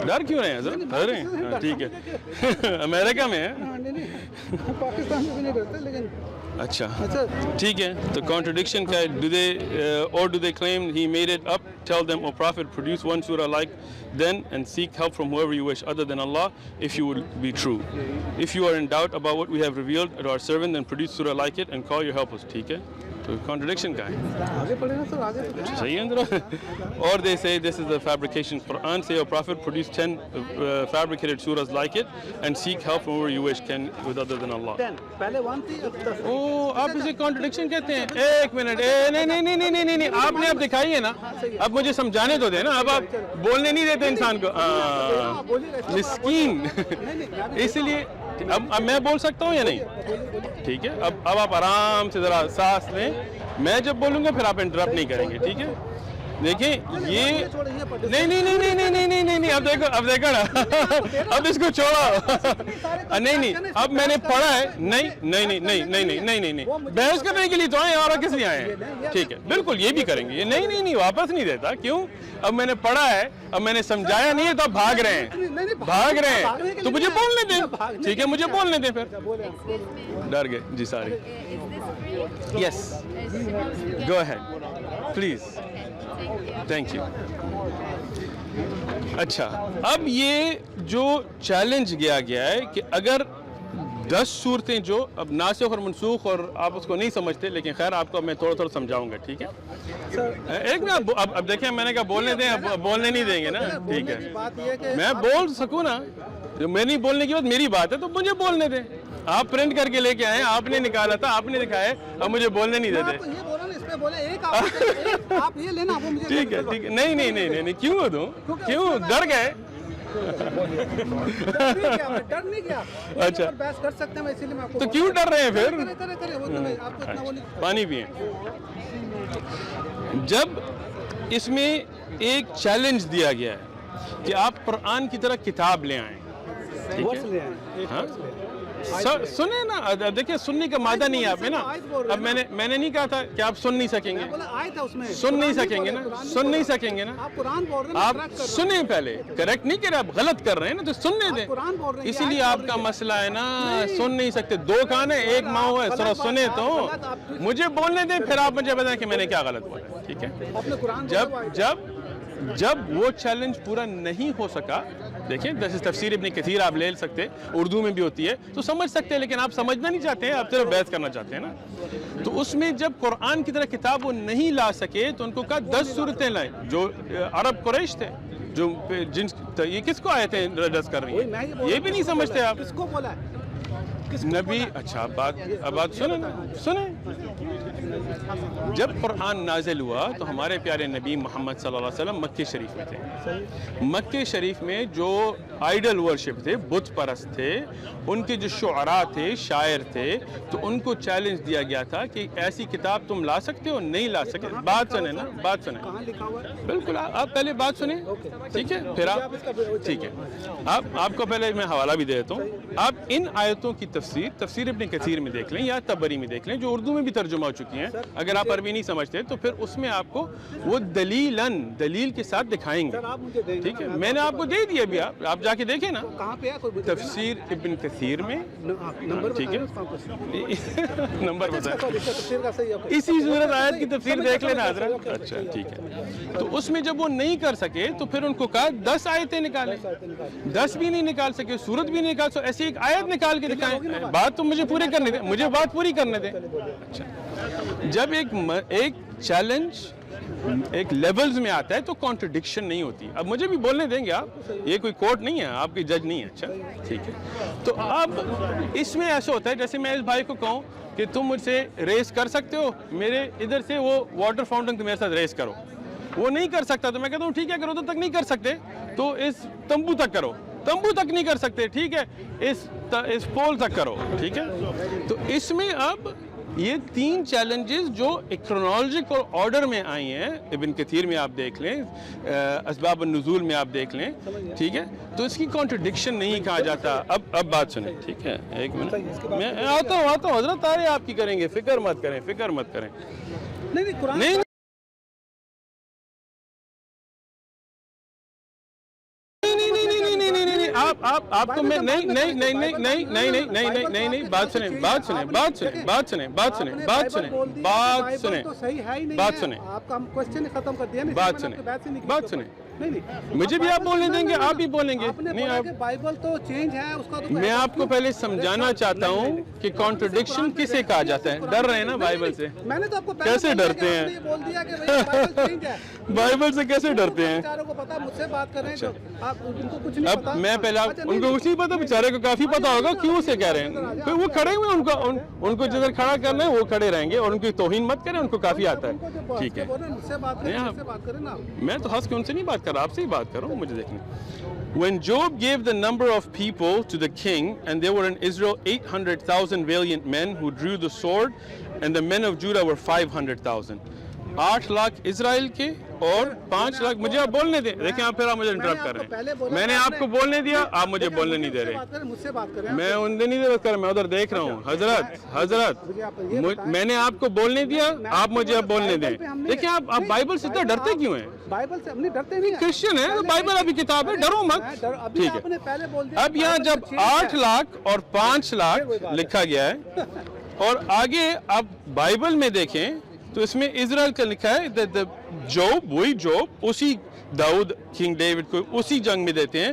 Speaker 3: ڈر کیوں رہے ہیں حضرت؟ ڈر رہے ہیں؟ ٹھیک ہے, امریکہ میں ہے.
Speaker 2: پاکستان میں بھی نہیں ڈرتے, لیکن
Speaker 3: اچھا ٹھیک ہے. تو کانٹرڈکشن کیا ہے؟ Do they claim he made it up? Tell them, O Prophet, produce one surah like then and seek help from whoever you wish other than Allah if you will be true. If you are in doubt about what we have revealed to our servant, then produce surah like it and call your helpers. ٹھیک ہے, تو contradiction کا ہے.
Speaker 2: آگے پڑھیں نا سر, آگے
Speaker 3: صحیح ہے اندر. Or they say this is a fabrication. Quran say, O Prophet, produce 10 fabricated surahs like it and seek help from whoever you wish can with other than Allah.
Speaker 2: پہلے 1 تھی, اب 10.
Speaker 3: آپ اسے کانٹرڈکشن کہتے ہیں. ایک منٹ, نہیں, آپ نے اب دکھائی ہے نا, اب مجھے سمجھانے تو دیں نا. اب آپ بولنے نہیں دیتے انسان کو, مسکین. اس لیے اب میں بول سکتا ہوں یا نہیں؟ ٹھیک ہے, اب آپ آرام سے ذرا سانس لیں. میں جب بولوں گا پھر آپ انٹرپٹ نہیں کریں گے, ٹھیک ہے. دیکھیں یہ نہیں, اب دیکھو نا, اب اس کو چھوڑا. نہیں, اب میں نے پڑھا ہے. نہیں, بحث کرنے کے لیے تو آئے, اور کس لیے آئے ہیں؟ ٹھیک ہے, بالکل یہ بھی کریں گے. نہیں, واپس نہیں دیتا. کیوں؟ اب میں نے پڑھا ہے, اب میں نے سمجھایا نہیں ہے, تو اب بھاگ رہے ہیں. تو مجھے بولنے دیں. ٹھیک ہے, مجھے بولنے دیں. پھر ڈر گئے جی سارے. Yes, go ahead please. Thank you. اچھا, اب یہ جو چیلنج کیا گیا ہے کہ اگر 10 صورتیں جو اب ناسخ اور منسوخ اور آپ اس کو نہیں سمجھتے، لیکن خیر آپ کو میں تھوڑا تھوڑا سمجھاؤں گا، ٹھیک ہے؟ ایک نا اب دیکھیں میں نے کہا بولنے دیں، اب بولنے نہیں دیں گے نا، ٹھیک ہے؟ میں بول سکوں نا، میں نہیں بولنے کی بات میری بات ہے تو مجھے بولنے دیں. آپ پرنٹ کر کے لے کے آئے، آپ نے نکالا تھا، آپ نے دکھایا، اب مجھے بولنے نہیں دیتے. ٹھیک ہے ٹھیک ہے، نہیں نہیں نہیں نہیں کیوں دوں، کیوں ڈر گئے؟
Speaker 2: ڈر نہیں کیا،
Speaker 3: اچھا
Speaker 2: بحث کر سکتے ہیں، اسی لیے میں آپ کو
Speaker 3: تو کیوں ڈر رہے ہیں پھر؟ پانی پئیں. جب اس میں ایک چیلنج دیا گیا ہے کہ آپ قرآن کی طرح کتاب لے آئیں، ٹھیک ہے؟ سنیں نا، دیکھیں سننے کا مادہ نہیں ہے آپ میں نا. اب میں نے نہیں کہا تھا کہ آپ سن نہیں سکیں گے، سن نہیں سکیں گے نا، سن نہیں سکیں گے نا. آپ سنیں پہلے، کریکٹ نہیں کر رہے، آپ غلط کر رہے ہیں نا، تو سننے دیں. اسی لیے آپ کا مسئلہ ہے نا، سن نہیں سکتے. 2 کان ہیں 1 ماؤں ہے، ذرا سنیں تو مجھے بولنے دیں، پھر آپ مجھے بتائیں کہ میں نے کیا غلط بولا، ٹھیک ہے؟ جب وہ چیلنج پورا نہیں ہو سکا، دیکھیں جیسے تفسیر ابن کثیر آپ لے سکتے، اردو میں بھی ہوتی ہے تو سمجھ سکتے ہیں، لیکن آپ سمجھنا نہیں چاہتے ہیں، آپ صرف بحث کرنا چاہتے ہیں نا. تو اس میں جب قرآن کی طرح کتاب وہ نہیں لا سکے تو ان کو کہا 10 صورتیں لائیں. جو عرب قریش تھے، جو یہ کس کو آئے تھے رجس کر رہی ہیں، یہ بھی نہیں سمجھتے آپ.
Speaker 2: کس کو بولا
Speaker 3: نبی، اچھا بات سنیں نا، سنیں. جب قرآن نازل ہوا تو ہمارے پیارے نبی محمد صلی اللہ علیہ وسلم مکہ شریف میں تھے. مکہ شریف میں جو آئیڈل ورشپ تھے، بت پرست تھے، ان کے جو شعراء تھے، شاعر تھے، تو ان کو چیلنج دیا گیا تھا کہ ایسی کتاب تم لا سکتے ہو؟ نہیں لا سکتے. بات سنیں نا، بات سنیں. بالکل، آپ پہلے بات سنیں، ٹھیک ہے؟ پھر آپ، ٹھیک ہے، آپ کو پہلے میں حوالہ بھی دے دیتا ہوں. آپ ان آیتوں کی تفسیر ابن کثیر میں دیکھ لیں یا تبری میں دیکھ لیں، جو اردو میں بھی ترجمہ ہو چکی ہیں. اگر آپ عربی نہیں سمجھتے تو پھر اس میں آپ کو وہ دلیل کے ساتھ دکھائیں گے، ٹھیک ہے؟ میں نے آپ کو دے دیا بھی، آپ جا کے دیکھیں نا، تفسیر ابن کثیر میں، ٹھیک ہے؟ نمبر بتائیں، اسی صورت آیت کی تفسیر دیکھ لینا حضرت. اچھا ٹھیک ہے. تو اس میں جب وہ نہیں کر سکے تو پھر ان کو کہا 10 آیتیں نکالیں. 10 بھی نہیں نکال سکے، سورت بھی نہیں نکال سکے، ایسی ایک آیت نکال کے دکھائیں. بات تو مجھے پوری کرنے دیں، مجھے بات پوری کرنے دیں. اچھا، جب ایک چیلنج ایک لیولز میں آتا ہے تو کانٹرڈکشن نہیں ہوتی. اب مجھے بھی بولنے دیں گے آپ، یہ کوئی کورٹ نہیں ہے، آپ کی جج نہیں ہے. اچھا ٹھیک ہے. تو اب اس میں ایسا ہوتا ہے جیسے میں اس بھائی کو کہوں کہ تم مجھ سے ریس کر سکتے ہو، میرے ادھر سے وہ واٹر فاؤنٹن کے میرے ساتھ ریس کرو. وہ نہیں کر سکتا تو میں کہتا ہوں ٹھیک ہے، اگر ادھر تک نہیں کر سکتے تو اس تمبو تک کرو. تمبو تک نہیں کر سکتے، ٹھیک ہے، اس پول تک کرو، ٹھیک ہے. تو اس میں اب یہ 3 چیلنجز جو کرونالوجیکل آرڈر میں آئی ہیں، ابن کثیر میں آپ دیکھ لیں، اسباب النزول میں آپ دیکھ لیں، ٹھیک ہے. تو اس کی کانٹرڈکشن نہیں کہا جاتا. اب بات سنیں، ٹھیک ہے، ایک منٹ، میں آتا ہوں حضرت، آرے آپ کی کریں گے، فکر مت کریں. نہیں آپ کو میں نہیں بات سنیں. مجھے بھی آپ بولنے دیں گے، آپ بھی بولیں گے.
Speaker 2: بائبل تو چینج ہے اس کا.
Speaker 3: میں آپ کو پہلے سمجھانا چاہتا ہوں کہ کانٹرڈکشن کسے کہا جاتا ہے. ڈر رہے ہیں نا بائبل سے؟
Speaker 2: میں نے تو آپ کو
Speaker 3: کیسے ڈرتے ہیں؟
Speaker 2: بول دیا کہ بائبل چینج ہے.
Speaker 3: بائبل سے کیسے ڈرتے ہیں؟
Speaker 2: بیچاروں کو پتا، مجھ سے بات کر رہے ہیں آپ ان کو کچھ نہیں پتا.
Speaker 3: اب میں پہلے ان کو کچھ نہیں پتا، بیچارے کو کافی پتا ہوگا کیوں سے کہہ رہے ہیں. وہ کھڑے ہوئے، ان کو جدھر کھڑا کرنا ہے وہ کھڑے رہیں گے، اور ان کی توہین مت کریں، ان کو کافی آتا ہے. ٹھیک ہے، میں تو ہنس کے ان سے نہیں بات کر رہا، آپ سے ہی بات کر رہا ہوں. مجھے دیکھیں. When Job gave the number of people to the king, and there were in Israel 800,000 valiant men who drew the sword, and the men of Judah were 500,000. 8 lakh اسرائیل کے اور 5 لاکھ. مجھے آپ بولنے دیں. دیکھیں آپ پھر آپ مجھے انٹرپٹ کر رہے ہیں. میں نے آپ کو بولنے دیا، آپ مجھے بولنے نہیں دے رہے. میں ان دن نہیں بات کر رہا، میں ادھر دیکھ رہا ہوں. حضرت میں نے آپ کو بولنے دیا، آپ مجھے اب بولنے دیں. دیکھیں آپ بائبل سے اتنا ڈرتے کیوں ہیں؟
Speaker 2: بائبل سے ہم نہیں ڈرتے، نہیں
Speaker 3: کرسچن ہیں، بائبل ابھی کتاب ہے، ڈرو مت. ٹھیک ہے. اب یہاں جب 8 لاکھ اور 5 لاکھ لکھا گیا ہے، اور آگے آپ بائبل میں دیکھیں تو اس میں اسرائیل کا لکھا ہے، جوب، وہی جوب، اسی داؤد، کنگ ڈیوڈ کو اسی جنگ میں دیتے ہیں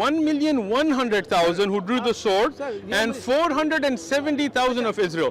Speaker 3: 1,100,000 who drew the sword and 470,000 of Israel.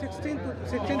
Speaker 2: 16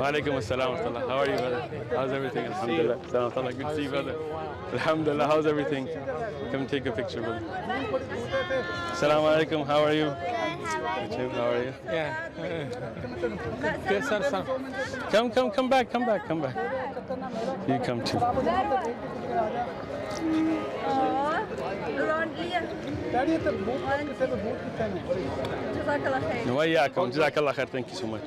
Speaker 3: Walaikum assalam. How are you, brother? How's everything? Alhamdulillah. Good to see you, brother. Alhamdulillah. How's everything? Come take a picture, brother. Assalamu alaikum. How are you? How are you?
Speaker 5: Yes, sir.
Speaker 3: Come back. You come too. وإياكم. جزاك الله خير. Thank you so much.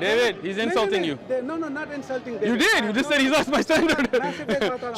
Speaker 3: David, he's insulting you.
Speaker 2: No, not insulting.
Speaker 3: You did. You just said he's not my standard.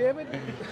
Speaker 2: David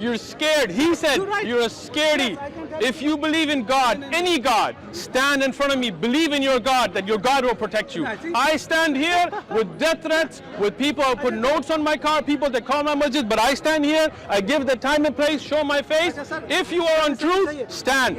Speaker 3: you're scared. He said you're a scaredy. If you believe in God, any God, stand in front of me, believe in your God, that your God will protect you. I stand here with death threats, with people who put notes on my car, people that call my masjid, but I stand here, I give the time and place, show my face. If you are on truth, stand.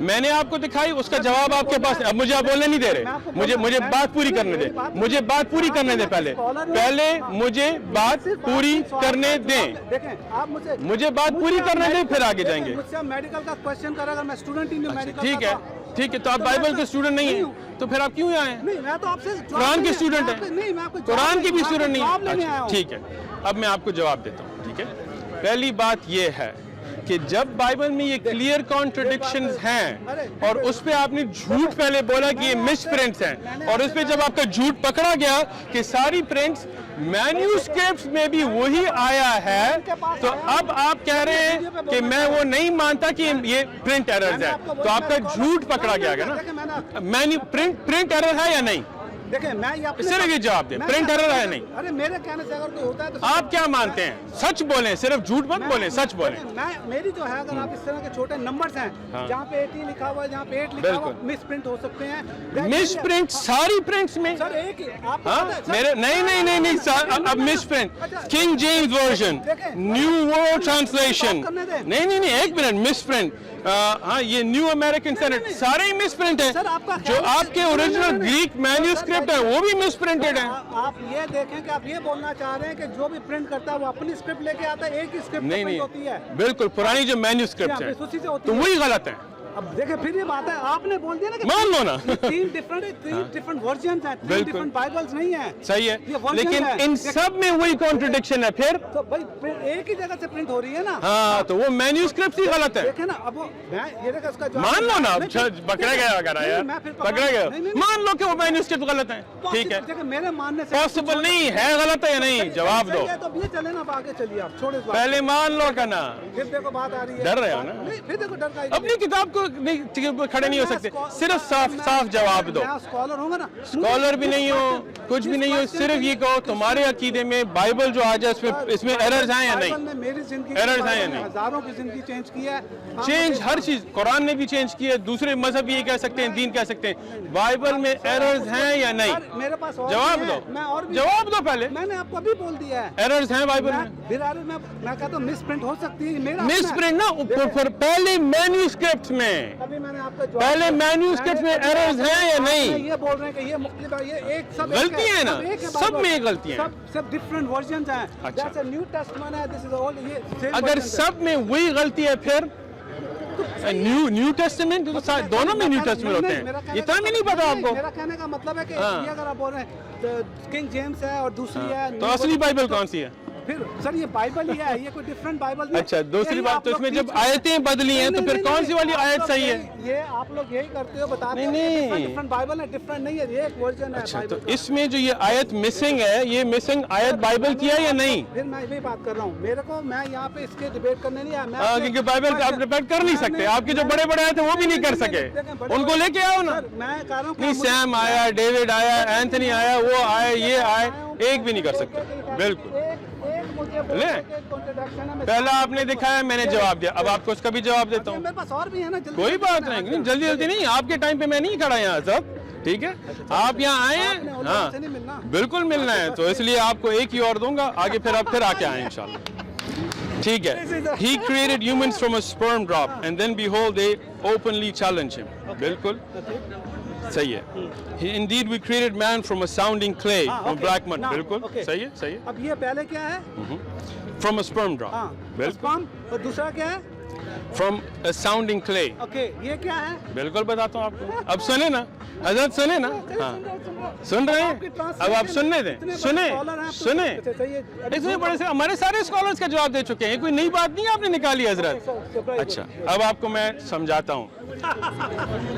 Speaker 3: میں نے آپ کو دکھائی, اس کا جواب آپ کے پاس. اب مجھے آپ بولنے نہیں دے رہے, مجھے بات پوری کرنے دیں, مجھے بات پوری کرنے دیں. پہلے مجھے بات پوری کرنے دیں, مجھے بات پوری کرنے دیں, پھر آگے جائیں گے.
Speaker 2: میڈیکل کا کوشچن کرا, اگر میں اسٹوڈنٹ ہی نہیں,
Speaker 3: ٹھیک ہے, ٹھیک ہے, تو آپ بائبل کے اسٹوڈنٹ نہیں ہیں, تو پھر آپ کیوں آئے ہیں؟
Speaker 2: نہیں, میں تو آپ سے
Speaker 3: قرآن کے اسٹوڈنٹ ہیں, قرآن کے بھی اسٹوڈنٹ نہیں ہیں. ٹھیک ہے, اب میں آپ کو جواب دیتا ہوں. ٹھیک ہے, پہلی بات یہ ہے کہ جب بائبل میں یہ کلیئر کانٹرڈکشنز ہیں اور اس پہ آپ نے جھوٹ پہلے بولا کہ یہ مس پرنٹس ہیں, اور اس پہ جب آپ کا جھوٹ پکڑا گیا کہ ساری پرنٹس مینیوسکرپٹس میں بھی وہی آیا ہے, تو اب آپ کہہ رہے ہیں کہ میں وہ نہیں مانتا کہ یہ پرنٹ ایررز ہے, تو آپ کا جھوٹ پکڑا گیا گا نا. پرنٹ ایرر ہے یا نہیں؟
Speaker 2: دیکھیں میں
Speaker 3: صرف یہ جواب دیں, پرنٹ ایرر ہے نہیں؟
Speaker 2: ارے میرے کہنے سے اگر کوئی ہوتا ہے تو
Speaker 3: آپ کیا مانتے ہیں؟ سچ بولیں, صرف جھوٹ مت بولیں, سچ بولیں.
Speaker 2: میری جو ہے, اگر آپ اس طرح کے چھوٹے نمبرز ہیں جہاں پہ 80 لکھا ہوا ہے, جہاں پہ 8 لکھا ہوا, مس پرنٹ ہو سکتے ہیں.
Speaker 3: مس پرنٹ ساری پرنٹس میں؟
Speaker 2: سر ایک ہی آپ
Speaker 3: میرے نہیں, اب misprint King James version, New World Translation, نہیں, ایک منٹ, مس پرنٹ, ہاں یہ نیو امریکن اسٹینڈرڈ, سارے ہی مس پرنٹ ہیں. جو آپ کے اوریجنل گریک مینیوسکرپٹ ہے وہ بھی مس پرنٹڈ ہیں.
Speaker 2: آپ یہ دیکھیں کہ آپ یہ بولنا چاہ رہے ہیں کہ جو بھی پرنٹ کرتا ہے وہ اپنی اسکرپٹ لے کے آتا ہے, ایک ہی اسکرپٹ
Speaker 3: نہیں,
Speaker 2: ہوتی ہے.
Speaker 3: بالکل پرانی جو مینیوسکرپٹ ہیں تو وہی غلط ہیں.
Speaker 2: اب دیکھیں پھر یہ بات ہے, آپ نے بول دیا نا کہ
Speaker 3: مان لو نا,
Speaker 2: 3 ڈفرنٹ ورژنز ہیں, 3 ڈفرنٹ بائبلز نہیں ہیں.
Speaker 3: صحیح ہے, لیکن ان سب میں وہی کانٹرڈکشن ہے. پھر
Speaker 2: تو بھائی ایک ہی جگہ سے پرنٹ ہو رہی ہے نا.
Speaker 3: ہاں, تو وہ مینیوسکرپٹ ہی غلط ہے.
Speaker 2: دیکھیں نا, اب یہ دیکھیں اس کا جواب
Speaker 3: مان لو نا, پکڑا گیا اگر یار, پکڑا گیا, مان لو کہ وہ مینیوسکرپٹ غلط ہیں. ٹھیک ہے,
Speaker 2: دیکھیں میرے ماننے سے
Speaker 3: پاسبل نہیں ہے, غلط ہے یا نہیں, جواب دو.
Speaker 2: تو یہ چلے نا, آگے چلیے آپ, چھوڑے
Speaker 3: پہلے مان لو کا نا,
Speaker 2: پھر دیکھو بات آ رہی ہے.
Speaker 3: ڈر رہے ہو نا,
Speaker 2: پھر دیکھو ڈر کا
Speaker 3: اپنی کتاب کو کھڑے نہیں ہو سکتے, صرف صاف جواب دو.
Speaker 2: میں اسکالر ہوں گا نا,
Speaker 3: اسکالر بھی نہیں ہو, کچھ بھی نہیں ہو, صرف یہ کہو تمہارے عقیدے میں بائبل جو آج ہے اس میں ایررز ہیں یا نہیں,
Speaker 2: میری زندگی
Speaker 3: ایررز ہیں یا نہیں.
Speaker 2: ہزاروں کی زندگی چینج کی ہے,
Speaker 3: چینج ہر چیز, قرآن نے بھی چینج کی ہے, دوسرے مذہب بھی یہ کہہ سکتے ہیں, دین کہہ سکتے ہیں, بائبل میں ایررز ہیں یا نہیں,
Speaker 2: میرے پاس
Speaker 3: جواب دو, جواب دو پہلے.
Speaker 2: میں نے آپ کو ابھی بول دیا ہے
Speaker 3: ایررز ہیں بائبل میں,
Speaker 2: میں کہتا ہوں مس پرنٹ ہو سکتی ہے.
Speaker 3: مس پرنٹ نا پہلے مینیوسکرپٹ میں, پہلے مینیوسکرپٹ میں ایررز ہیں یا نہیں,
Speaker 2: یہ بول رہے ہیں کہ یہ مختلف ہے, یہ ایک سب
Speaker 3: غلطی ہے نا, سب میں غلطی ہیں,
Speaker 2: سب ڈفرنٹ ورژنز ہیں. جیسے نیو ٹیسٹمنٹ ہے, دس از اول, یہ
Speaker 3: اگر سب میں وہی غلطی ہے پھر نیو ٹیسٹمنٹ دونوں میں نیو ٹیسٹمنٹ ہوتے ہیں, اتنا بھی نہیں پتا آپ کو.
Speaker 2: میرا کہنے کا مطلب ہے کہ یہ اگر آپ بول رہے ہیں کنگ جیمز ہے اور دوسری ہے,
Speaker 3: تو اصلی بائبل کون سی ہے؟
Speaker 2: پھر سر یہ بائبل ہی ہے, یہ کوئی ڈفرنٹ بائبل نہیں.
Speaker 3: اچھا, دوسری بات, تو اس میں جب آیتیں بدلی ہیں تو پھر کون سی والی آیت صحیح ہے؟
Speaker 2: یہ آپ لوگ یہی کرتے ہو, بتاتے ہو ڈفرنٹ بائبل ہے, ڈفرنٹ نہیں ہے, یہ ایک ورژن ہے.
Speaker 3: اچھا, تو اس میں جو یہ آیت مسنگ ہے, یہ مسنگ آیت بائبل کی ہے یا نہیں؟
Speaker 2: پھر میں یہی بات کر رہا ہوں, میرے کو, میں یہاں پہ اس کے ڈیبیٹ کرنے نہیں آیا.
Speaker 3: ہاں, کیونکہ بائبل آپ ڈیبیٹ کر نہیں سکتے, آپ کے جو بڑے بڑے آئے تھے وہ بھی نہیں کر سکے, ان کو لے کے آؤ نا.
Speaker 2: میں کہہ رہا ہوں
Speaker 3: نہیں, سیم آیا, ڈیوڈ آیا, اینتھنی آیا, وہ آئے, یہ آئے, ایک بھی نہیں کر سکتے. بالکل, پہلا آپ نے دکھایا, میں نے جواب دیا, اب آپ کو اس کا بھی جواب دیتا ہوں.
Speaker 2: میرے پاس اور بھی ہے نا,
Speaker 3: کوئی بات نہیں, جلدی نہیں, آپ کے ٹائم پہ میں نہیں کھڑا یہاں سب, ٹھیک ہے, آپ یہاں آئے ہیں, ہاں بالکل ملنا ہے, تو اس لیے آپ کو ایک ہی اور دوں گا, آگے پھر آپ پھر آ کے آئیں انشاءاللہ. ٹھیک ہے, he created humans from a sperm drop and then behold they openly challenge him. بالکل صحیح ہے. Indeed we created man from a sounding clay, from black mud. بالکل صحیح ہے, صحیح ہے.
Speaker 2: اب یہ پہلے کیا ہے,
Speaker 3: from a sperm drop.
Speaker 2: بالکل, اور دوسرا کیا ہے,
Speaker 3: from a sounding clay.
Speaker 2: Okay, یہ کیا ہے,
Speaker 3: بالکل بتاتا ہوں آپ کو, اب سنیں نا حضرت, سنیں نا, ہاں سن رہے ہیں, اب آپ سننے دیں, سنیں. اس میں بڑے سے ہمارے سارے اسکالرس کا جواب دے چکے ہیں, کوئی نئی بات نہیں آپ نے نکالی حضرت. اچھا, اب آپ کو میں سمجھاتا ہوں.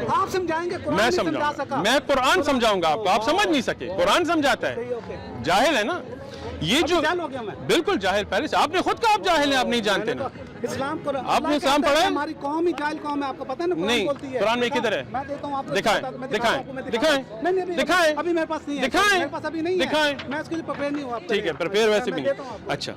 Speaker 2: آپ سمجھائیں گے,
Speaker 3: میں سمجھاؤں, میں قرآن سمجھاؤں گا آپ کو, آپ سمجھ نہیں سکے, قرآن سمجھاتا ہے. جاہل ہے نا یہ جو, بالکل جاہل, پہلے سے آپ نے خود کہا آپ جاہل ہیں, آپ نہیں جانتے نا.
Speaker 2: اسلام کو
Speaker 3: آپ نے اسلام پڑھا ہے,
Speaker 2: ہماری قوم ہی جاہل قوم ہے, آپ کو پتہ ہے نا,
Speaker 3: نہیں قرآن میں کدھر ہے,
Speaker 2: میں دیتا ہوں آپ کو,
Speaker 3: دکھائیں,
Speaker 2: ابھی میرے پاس نہیں ہے, میرے پاس ابھی نہیں ہے, میں اس کے لیے پریپیئر نہیں ہوں.
Speaker 3: ٹھیک ہے, پریپیئر ویسے بھی نہیں. اچھا,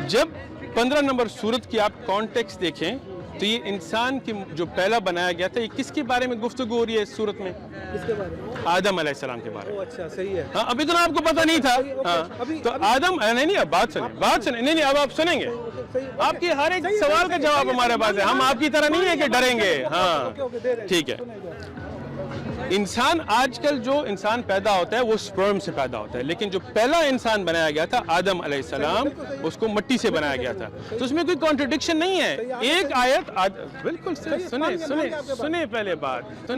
Speaker 3: جب 15 نمبر سورت کی آپ کانٹیکسٹ دیکھیں, تو یہ انسان کی جو پہلا بنایا گیا تھا، یہ کس کے بارے میں گفتگو ہو رہی ہے اس صورت میں؟
Speaker 2: اس کے بارے میں
Speaker 3: آدم علیہ السلام کے بارے میں.
Speaker 2: اچھا صحیح ہے.
Speaker 3: ہاں ابھی تو آپ کو پتہ نہیں تھا. ہاں تو آدم نہیں اب بات سنیں نہیں اب آپ سنیں گے. آپ کی ہر ایک سوال کا جواب ہمارے پاس ہے. ہم آپ کی طرح نہیں ہے کہ ڈریں گے. ہاں ٹھیک ہے. انسان آج کل جو انسان پیدا ہوتا ہے وہ سپرم سے پیدا ہوتا ہے، لیکن جو پہلا انسان بنایا گیا تھا آدم علیہ السلام، اس کو مٹی سے بنایا گیا تھا. تو اس میں کوئی کانٹرڈکشن نہیں ہے. ایک آیت بالکل سنیں پہلے بات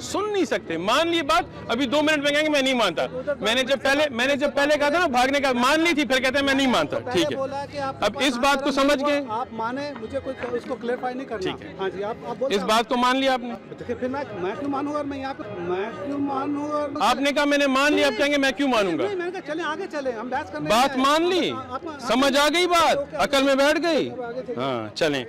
Speaker 3: سن نہیں سکتے. مان لی بات ابھی 2 منٹ میں کہیں گے میں نہیں مانتا. میں نے جب پہلے کہا تھا نا بھاگنے کا، مان لی تھی پھر کہتے ہیں میں نہیں مانتا. ٹھیک ہے اب اس بات کو سمجھ گئے.
Speaker 2: آپ مانے مجھے کوئی اس کو کلیئرفائی نہیں کرنا.
Speaker 3: ٹھیک ہے
Speaker 2: ہاں جی آپ
Speaker 3: اس بات کو مان لیا آپ نے.
Speaker 2: پھر میں کیوں مانوں گا؟ میں یہاں پہ میں کیوں مانوں گا؟
Speaker 3: آپ نے کہا میں نے مان لیا، اب کہیں گے میں کیوں مانوں گا.
Speaker 2: میں نے کہا چلیں آگے چلیں، ہم بحث کرنے
Speaker 3: بات مان لی، سمجھ آ گئی بات، عقل میں بیٹھ گئی. ہاں چلیں.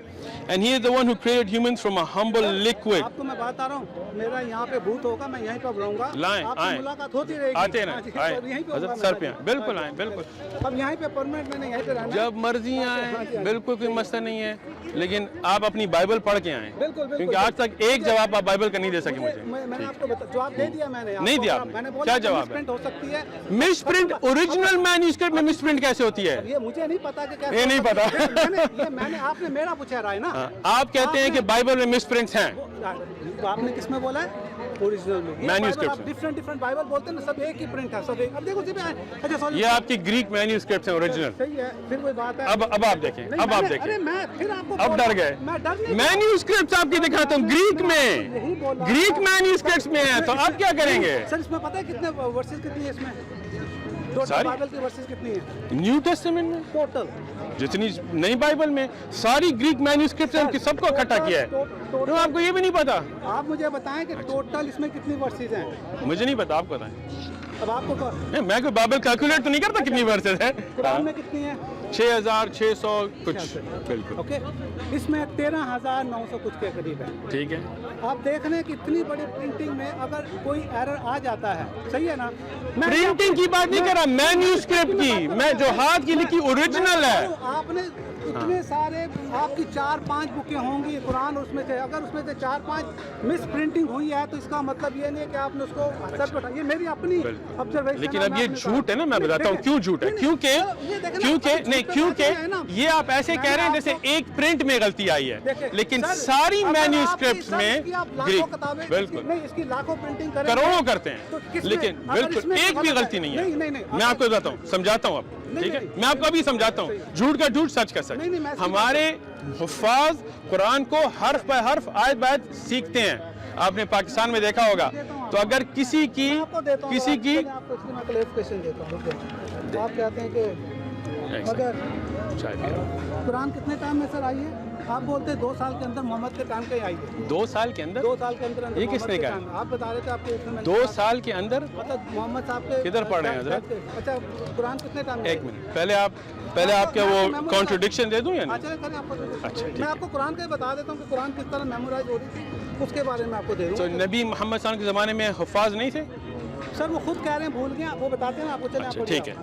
Speaker 3: And he is the one who created humans from a humble liquid.
Speaker 2: آپ کو میں بتا رہا ہوں، میرا یہاں پہ بھوت ہوگا، میں یہیں پہ رہوں گا.
Speaker 3: لائیں آئیں،
Speaker 2: ملاقات ہوتی رہے گی.
Speaker 3: آتے رہیں حضرت سر پہ آئیں. بالکل آئیں بالکل.
Speaker 2: اب یہیں پہ پرمنٹ میں نے یہیں پہ رہنا.
Speaker 3: جب مرضی آئیں بالکل کوئی مسئلہ نہیں ہے، لیکن آپ اپنی بائبل پڑھ کے آئیں. کیونکہ آج تک ایک جواب آپ بائبل کا نہیں دے سکے مجھے.
Speaker 2: میں نے آپ کو جواب دے دیا. میں نے
Speaker 3: نہیں دیا.
Speaker 2: میں نے
Speaker 3: کیا جواب ہے؟
Speaker 2: ہو سکتی ہے
Speaker 3: مس پرنٹ. اوریجنل مینوسکرپٹ میں مس پرنٹ کیسے ہوتی ہے؟
Speaker 2: یہ مجھے نہیں پتا کہ کیسے.
Speaker 3: یہ نہیں پتا.
Speaker 2: میں نے آپ نے میرا پوچھا رہا ہے نا.
Speaker 3: آپ کہتے ہیں کہ بائبل میں مس پرنٹس ہیں.
Speaker 2: آپ نے کس میں بولا ہے؟ اوریجنل میں.
Speaker 3: مینوسکرپٹ.
Speaker 2: ڈفرنٹ بائبل بولتے ہیں نا، سب ایک ہی پرنٹ ہے، سب ایک. اب دیکھو اچھا سوری،
Speaker 3: یہ آپ کی گریک مینوسکرپٹس ہیں اوریجنل.
Speaker 2: صحیح ہے. پھر کوئی بات ہے.
Speaker 3: اب آپ دیکھیں. اب آپ دیکھیں.
Speaker 2: ارے میں پھر آپ کو
Speaker 3: اب ڈر گئے.
Speaker 2: میں ڈر نہیں.
Speaker 3: مینوسکرپٹس آپ کی دکھاتا ہوں گریک میں. گریک مینوسکرپٹس میں ہیں تو آپ کیا کریں گے؟
Speaker 2: سر اس میں پتہ ہے کتنے ورسز کتنی ہے اس میں؟ ٹوٹل بائبل کی ورسز کتنی ہے
Speaker 3: نیو ٹیسٹمنٹ میں؟
Speaker 2: ٹوٹل
Speaker 3: جتنی نئی بائبل میں ساری گریک مینوسکرپٹس ہیں، سب کو اکٹھا کیا ہے. تو آپ کو یہ بھی نہیں پتا؟
Speaker 2: آپ مجھے بتائیں کہ ٹوٹل اس میں کتنی ورسز ہیں.
Speaker 3: مجھے نہیں پتا، آپ بتائیں.
Speaker 2: اب آپ کو
Speaker 3: میں کوئی بائبل کیلکولیٹ تو نہیں کرتا کتنی ورسز ہیں.
Speaker 2: قرآن میں کتنی ہیں؟
Speaker 3: 6600 کچھ. بالکل.
Speaker 2: اوکے. اس میں 13900 کچھ کے قریب ہے.
Speaker 3: ٹھیک ہے.
Speaker 2: آپ دیکھ لیں کہ اتنی بڑی پرنٹنگ میں اگر کوئی ایرر آ جاتا ہے، صحیح ہے نا.
Speaker 3: پرنٹنگ کی بات نہیں کر رہا، مینوسکرپٹ کی. میں جو ہاتھ کی لکھی اوریجنل ہے.
Speaker 2: آپ نے اتنے سارے، آپ کی 4-5 بکیں ہوں گی قرآن، اس میں سے اگر اس میں سے 4-5 مس پرنٹنگ ہوئی ہے تو اس کا مطلب یہ نہیں ہے کہ آپ نے اس کو سر پہ. یہ میری اپنی آبزرویشن.
Speaker 3: لیکن اب یہ جھوٹ ہے نا، میں بتاتا ہوں کیوں جھوٹ ہے. کیونکہ یہ آپ ایسے کہہ رہے ہیں جیسے ایک پرنٹ میں غلطی آئی ہے، لیکن ساری مینوسکرپٹس میں بالکل
Speaker 2: نہیں، اس کی لاکھوں پرنٹنگ کریں،
Speaker 3: کروڑوں کرتے ہیں، لیکن بالکل ایک بھی غلطی نہیں ہے. میں آپ کو بتاتا ہوں، سمجھاتا ہوں آپ. ٹھیک ہے، میں آپ کو ابھی سمجھاتا ہوں. جھوٹ کا جھوٹ، سچ کا سچ. ہمارے حفاظ قرآن کو حرف بہ حرف، آیت بہ آیت سیکھتے ہیں. آپ نے پاکستان میں دیکھا ہوگا. تو اگر کسی کی
Speaker 2: آپ کہتے ہیں کہ اگر قرآن کتنے ٹائم میں سر آئی ہے؟ آپ بولتے ہیں 2 سال کے اندر محمد کے ٹائم پہ آئی ہے.
Speaker 3: 2 سال کے اندر؟
Speaker 2: 2 سال کے اندر.
Speaker 3: یہ کس نے کہا؟
Speaker 2: آپ بتا رہے تھے آپ کے
Speaker 3: 2 سال کے اندر
Speaker 2: مطلب محمد صاحب کے
Speaker 3: کدھر پڑھ رہے ہیں حضرت؟
Speaker 2: اچھا قرآن کتنے ٹائم میں؟
Speaker 3: ایک منٹ پہلے آپ کے وہ کانٹرڈکشن دے دوں یا نہیں؟
Speaker 2: اچھا میں آپ کو قرآن کا بتا دیتا ہوں کہ قرآن کس طرح میمورائز ہو رہی تھی، اس کے بارے میں آپ کو دے دوں.
Speaker 3: تو نبی محمد صلی اللہ علیہ وسلم کے زمانے میں حفاظ نہیں تھے؟
Speaker 2: سر وہ خود کہہ رہے ہیں بھول گئے، وہ بتاتے ہیں آپ کو. چلیں
Speaker 3: ٹھیک ہے،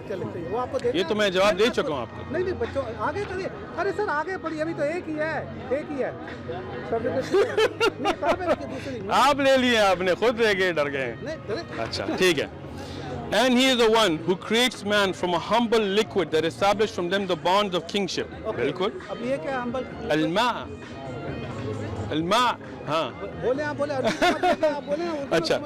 Speaker 2: وہ آپ کو دے.
Speaker 3: یہ تو میں جواب دے چکا ہوں آپ کو.
Speaker 2: نہیں بچوں آگے چلیے. ارے سر آگے پڑھیے، ابھی تو ایک ہی ہے.
Speaker 3: آپ لے لیے، آپ نے خود لے کے ڈر گئے. اچھا ٹھیک ہے. And he is the one who creates man from a humble liquid that established from them the bonds of kingship. بالکل.
Speaker 2: اب یہ کیا humble؟
Speaker 3: الماء. ہاں
Speaker 2: بولے آپ بولے.
Speaker 3: اچھا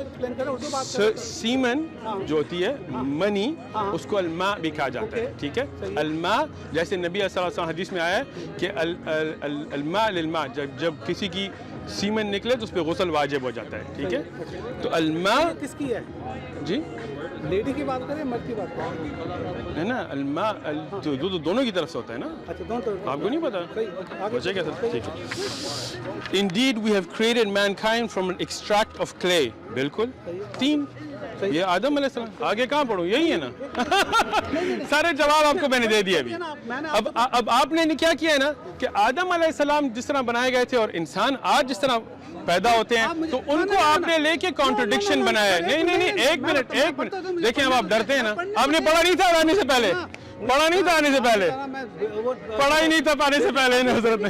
Speaker 3: سیمن جو ہوتی ہے منی، اس کو الماء بھی کہا جاتا ہے. ٹھیک ہے. الماء جیسے نبی صلی اللہ علیہ وسلم حدیث میں آیا ہے کہ الماء للماء، جب کسی کی سیمن نکلے تو اس پہ غسل واجب ہو جاتا ہے. ٹھیک ہے. تو الماء
Speaker 2: کس کی ہے
Speaker 3: جی؟
Speaker 2: لیڈی کی بات کریں، مرد کی بات کریں؟
Speaker 3: ہے نا الماء دونوں کی طرف سے ہوتا ہے نا.
Speaker 2: اچھا دونوں طرف.
Speaker 3: آپ کو نہیں پتا؟ بچے کیا سر؟ ٹھیک ہے. Indeed we have created mankind from an extract of clay. بالکل. 3 یہ آدم علیہ السلام. آگے کہاں پڑھوں؟ یہی ہے نا. سارے جواب آپ کو میں نے دے دیے ابھی. اب آپ نے کیا کیا ہے نا کہ آدم علیہ السلام جس طرح بنائے گئے تھے اور انسان آج جس طرح پیدا ہوتے ہیں، تو ان کو آپ نے لے کے کانٹرڈکشن بنایا ہے. نہیں ایک منٹ دیکھیں. اب آپ ڈرتے ہیں نا. آپ نے پڑھا نہیں تھا آنے سے پہلے؟ پڑھا نہیں تھا آنے سے پہلے؟ پڑھا ہی نہیں تھا آنے سے پہلے حضرت نے.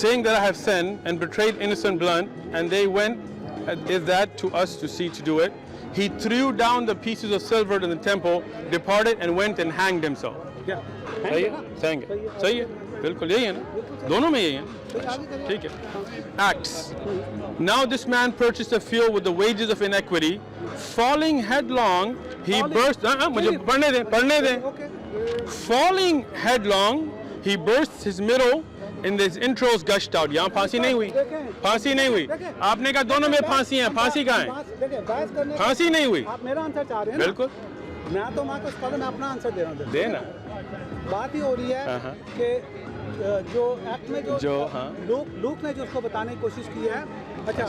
Speaker 3: Saying that I have sinned and betrayed innocent blood, and they went, is that to us to see to do it? he threw down the pieces of silver in the temple, departed and went and hanged himself. صحیح ہے, صحیح ہے, بالکل یہی ہے نا, دونوں میں یہی ہے, ٹھیک ہے. Acts. Now this man purchased a field with the wages of iniquity, falling headlong, he burst. مجھے پڑھنے دیں. Falling headlong, he burst his middle, and his intros gushed out. یہاں پھانسی نہیں ہوئی. آپ نے کہا دونوں میں پھانسی ہیں, پھانسی کہاں ہے؟ پھانسی نہیں ہوئی.
Speaker 2: آپ میرا آنسر چاہ رہے ہیں. بالکل. میں تو میں اپنا آنسر دے رہا ہوں.
Speaker 3: دینا.
Speaker 2: بات ہی ہو رہی ہے کہ جو ایکٹ میں جو لوک نے جو اس کو بتانے کی کوشش کی ہے, اچھا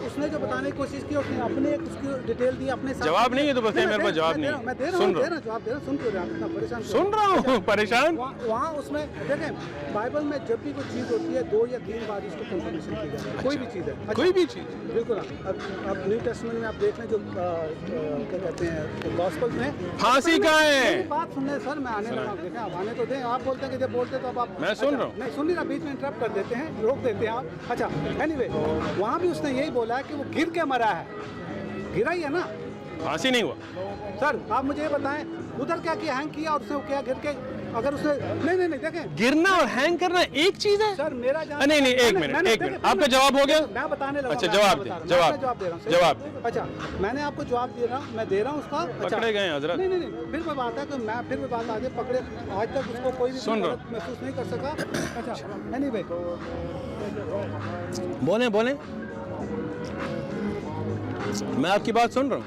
Speaker 2: اس نے جو بتانے کی کوشش کی, اس نے اپنے اس کی ڈیٹیل دی اپنے ساتھ.
Speaker 3: جواب نہیں ہے تو بس میرے پاس جواب نہیں ہے.
Speaker 2: میں دے رہا ہوں جواب دے رہا ہوں. سن کیوں رہے ہیں آپ اتنا پریشان؟
Speaker 3: سن رہا ہوں پریشان.
Speaker 2: وہاں اس میں دیکھیں بائبل میں جب بھی کوئی چیز ہوتی ہے 2 یا 3 بار اس کو کنفرمیشن کی جاتی ہے. کوئی بھی چیز ہے,
Speaker 3: کوئی بھی چیز,
Speaker 2: بالکل. اب نیو ٹیسٹمنٹ میں آپ دیکھ لیں جو کیا کہتے ہیں گاسپل میں
Speaker 3: پھانسی کہاں ہے.
Speaker 2: بات سننے سر, میں آنے لگا. دیکھیں آپ آنے تو دیں. آپ بولتے ہیں کہ جب بولتے تو اب آپ,
Speaker 3: میں سن رہا ہوں.
Speaker 2: نہیں سن نہیں رہا, بیچ میں انٹرپٹ کر دیتے ہیں, روک دیتے ہیں آپ. اچھا اینی وے, وہاں بھی اس نے یہی بولا ہے کہ وہ گر کے مرا ہے. گرا ہی ہے نا,
Speaker 3: پھانسی نہیں ہوا.
Speaker 2: سر آپ مجھے یہ بتائیں ادھر کیا کیا ہینگ کیا اور اس نے کیا گر کے, اگر اس نے نہیں دیکھیں
Speaker 3: گرنا اور ہینگ کرنا ایک چیز ہے.
Speaker 2: سر میرا
Speaker 3: نہیں ایک منٹ آپ کا جواب ہو گیا.
Speaker 2: میں بتانے لگا.
Speaker 3: اچھا جواب دے جواب.
Speaker 2: اچھا میں نے آپ کو جواب دے رہا ہوں, میں دے رہا ہوں اس کا.
Speaker 3: پکڑے گئے حضرت.
Speaker 2: نہیں پھر میں بات ہے کہ میں پھر بھی بات آگے پکڑے, آج تک اس کو کوئی بھی محسوس نہیں کر سکا. اچھا نہیں بھائی
Speaker 3: بولیں میں آپ کی بات سن رہا ہوں,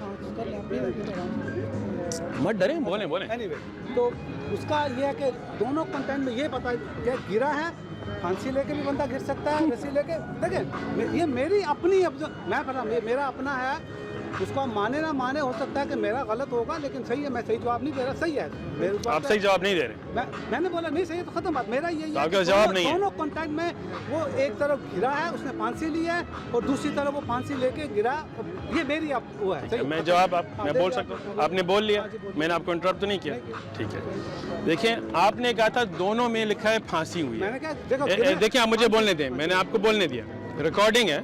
Speaker 3: مت ڈریں, بولیں.
Speaker 2: تو اس کا یہ ہے کہ دونوں کنٹینٹ میں یہ پتا کہ گرا ہے, پھانسی لے کے بھی بندہ گر سکتا ہے, رسی لے کے. دیکھیں یہ میری اپنی, میں پتا میرا اپنا ہے, اس کو مانے نہ مانے, ہو سکتا ہے کہ میرا غلط ہوگا لیکن صحیح ہے. میں صحیح جواب نہیں دے رہا, صحیح ہے.
Speaker 3: آپ صحیح جواب نہیں دے رہے.
Speaker 2: میں نے بولا نہیں صحیح تو ختم بات. میرا یہ
Speaker 3: آپ کا جواب نہیں ہے.
Speaker 2: دونوں کنٹینٹ میں وہ ایک طرف گرا ہے, اس نے پھانسی لی ہے, اور دوسری طرف وہ پھانسی لے کے گرا. یہ میری وہ ہے.
Speaker 3: میں جواب میں بول سکتا ہوں. آپ نے بول لیا, میں نے آپ کو انٹرپٹ تو نہیں کیا. ٹھیک ہے, دیکھیں آپ نے کہا تھا دونوں میں لکھا ہے پھانسی ہوئی ہے. دیکھیں آپ مجھے بولنے دیں, میں نے آپ کو بولنے دیا, ریکارڈنگ ہے.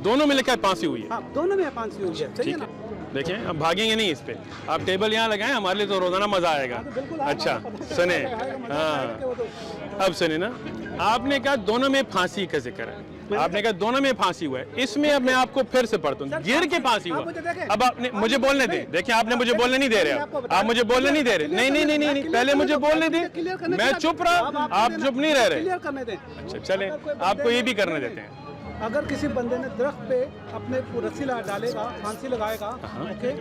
Speaker 3: دونوں میں لکھا ہے پھانسی ہوئی ہے.
Speaker 2: دونوں میں پھانسی ہوئی ہے.
Speaker 3: ٹھیک ہے, دیکھیں اب بھاگیں گے نہیں اس پہ. آپ ٹیبل یہاں لگائیں, ہمارے لیے تو روزانہ مزہ آئے گا. اچھا سنیں, ہاں اب سنیں نا, آپ نے کہا دونوں میں پھانسی کا ذکر ہے. آپ نے کہا دونوں میں پھانسی ہوا ہے. اس میں اب میں آپ کو پھر سے پڑھتا ہوں, گر کے پھانسی ہوا. اب آپ نے مجھے بولنے دیں. دیکھیں آپ نے مجھے بولنے نہیں دے رہے, آپ مجھے بولنے نہیں دے رہے. نہیں پہلے مجھے بولنے دیں, میں چپ رہا, آپ چپ نہیں رہ رہے. اچھا چلیں آپ کو یہ بھی کرنے دیتے ہیں.
Speaker 2: اگر کسی بندے نے درخت پہ اپنے رسی ڈالے گا, پھانسی لگائے گا, اوکے,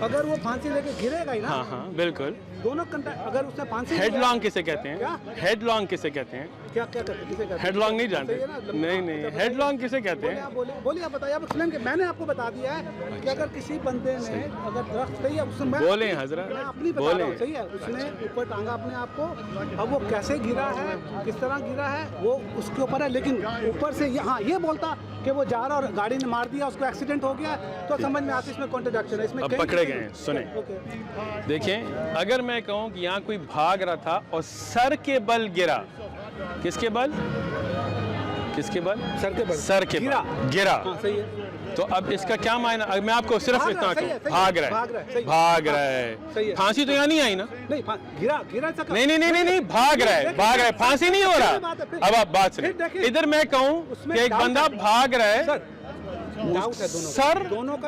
Speaker 2: اگر وہ پھانسی لے کے گرے گا ہی نا.
Speaker 3: ہاں بالکل.
Speaker 2: دونوں کنٹینٹ اگر اس نے پھانسی,
Speaker 3: ہیڈ لانگ کسے کہتے ہیں؟ ہیڈ لانگ کسے کہتے ہیں؟
Speaker 2: کیا کہتے ہیں؟
Speaker 3: ہیڈ لانگ نہیں جانتے؟ نہیں ہیڈ لانگ کسے کہتے ہیں؟
Speaker 2: بولیے آپ بتائیے. آپ ایکسپلین کہ میں نے آپ کو بتا دیا ہے کہ اگر کسی بندے نے اگر درخت پہ, اس میں
Speaker 3: بولیں حضرت,
Speaker 2: میں اپنی بتا رہا ہوں, صحیح ہے, اس نے اوپر ٹانگا اپنے آپ کو. اب وہ کیسے گرا ہے, کس طرح گرا ہے, وہ اس کے اوپر ہے. لیکن اوپر سے ہاں یہ بولتا کہ وہ جا رہا اور گاڑی نے مار دیا, اس کو ایکسیڈنٹ ہو گیا, تو سمجھ میں آتی اس میں کانٹرڈکشن ہے. اس میں
Speaker 3: اب پکڑے گئے ہیں. سنیں دیکھیں, اگر میں کہوں کہ یہاں کوئی بھاگ رہا تھا اور سر کے بل گرا, کس کے بل؟ سر کے بل گرا, تو اب اس کا کیا معنی؟ میں آپ کو صرف اتنا کہوں, بھاگ رہا ہے. پھانسی تو یہاں نہیں آئی نا. نہیں بھاگ رہا ہے, پھانسی نہیں ہو رہا. اب آپ بات سنیں, ادھر میں کہوں کہ ایک بندہ بھاگ رہا ہے, سر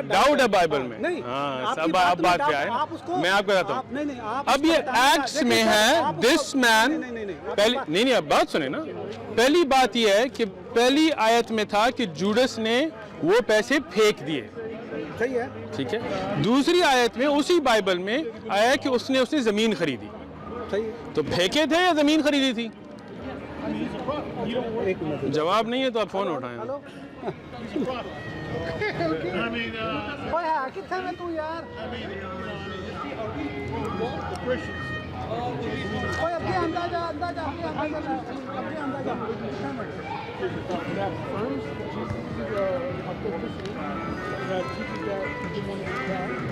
Speaker 3: ڈاؤٹ ہے بائبل میں. ہاں اب بات پہ آئے, میں آپ کو بتاتا ہوں. اب یہ ایکٹس میں ہے, دس مین, نہیں اب بات سنیں نا. پہلی بات یہ ہے کہ پہلی آیت میں تھا کہ جوڈس نے وہ پیسے پھینک دیے, ٹھیک ہے. دوسری آیت میں اسی بائبل میں آیا کہ اس نے زمین خریدی. تو پھینکے تھے یا زمین خریدی تھی؟ جواب نہیں ہے تو آپ فون اٹھائیں.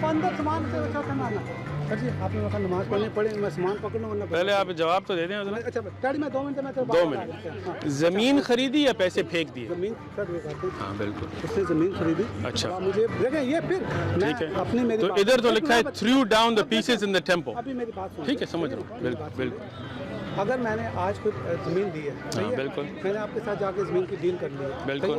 Speaker 2: اندر سامان سے جی آپ نے وہاں نماز پڑھنی پڑے میں سامان پکڑ لوں ورنہ
Speaker 3: پہلے آپ جواب تو دے دیں حضرت.
Speaker 2: اچھا ڈیڈی میں 2 منٹ میں
Speaker 3: 2 منٹ. زمین خریدی یا پیسے پھینک دیے؟
Speaker 2: زمین سر یہ کہتے ہیں
Speaker 3: ہاں بالکل.
Speaker 2: اس نے زمین خریدی.
Speaker 3: اچھا
Speaker 2: مجھے دیکھیں یہ پھر
Speaker 3: ٹھیک ہے.
Speaker 2: اپنی میری
Speaker 3: تو ادھر تو لکھا ہے threw down the pieces in the temple.
Speaker 2: ابھی میری بات سنیں.
Speaker 3: ٹھیک ہے سمجھ رہا ہوں. بالکل بالکل.
Speaker 2: اگر میں نے آج کوئی زمین دی ہے
Speaker 3: ہاں بالکل.
Speaker 2: میں نے آپ کے ساتھ جا کے زمین کی ڈیل کر لی ہے
Speaker 3: بالکل.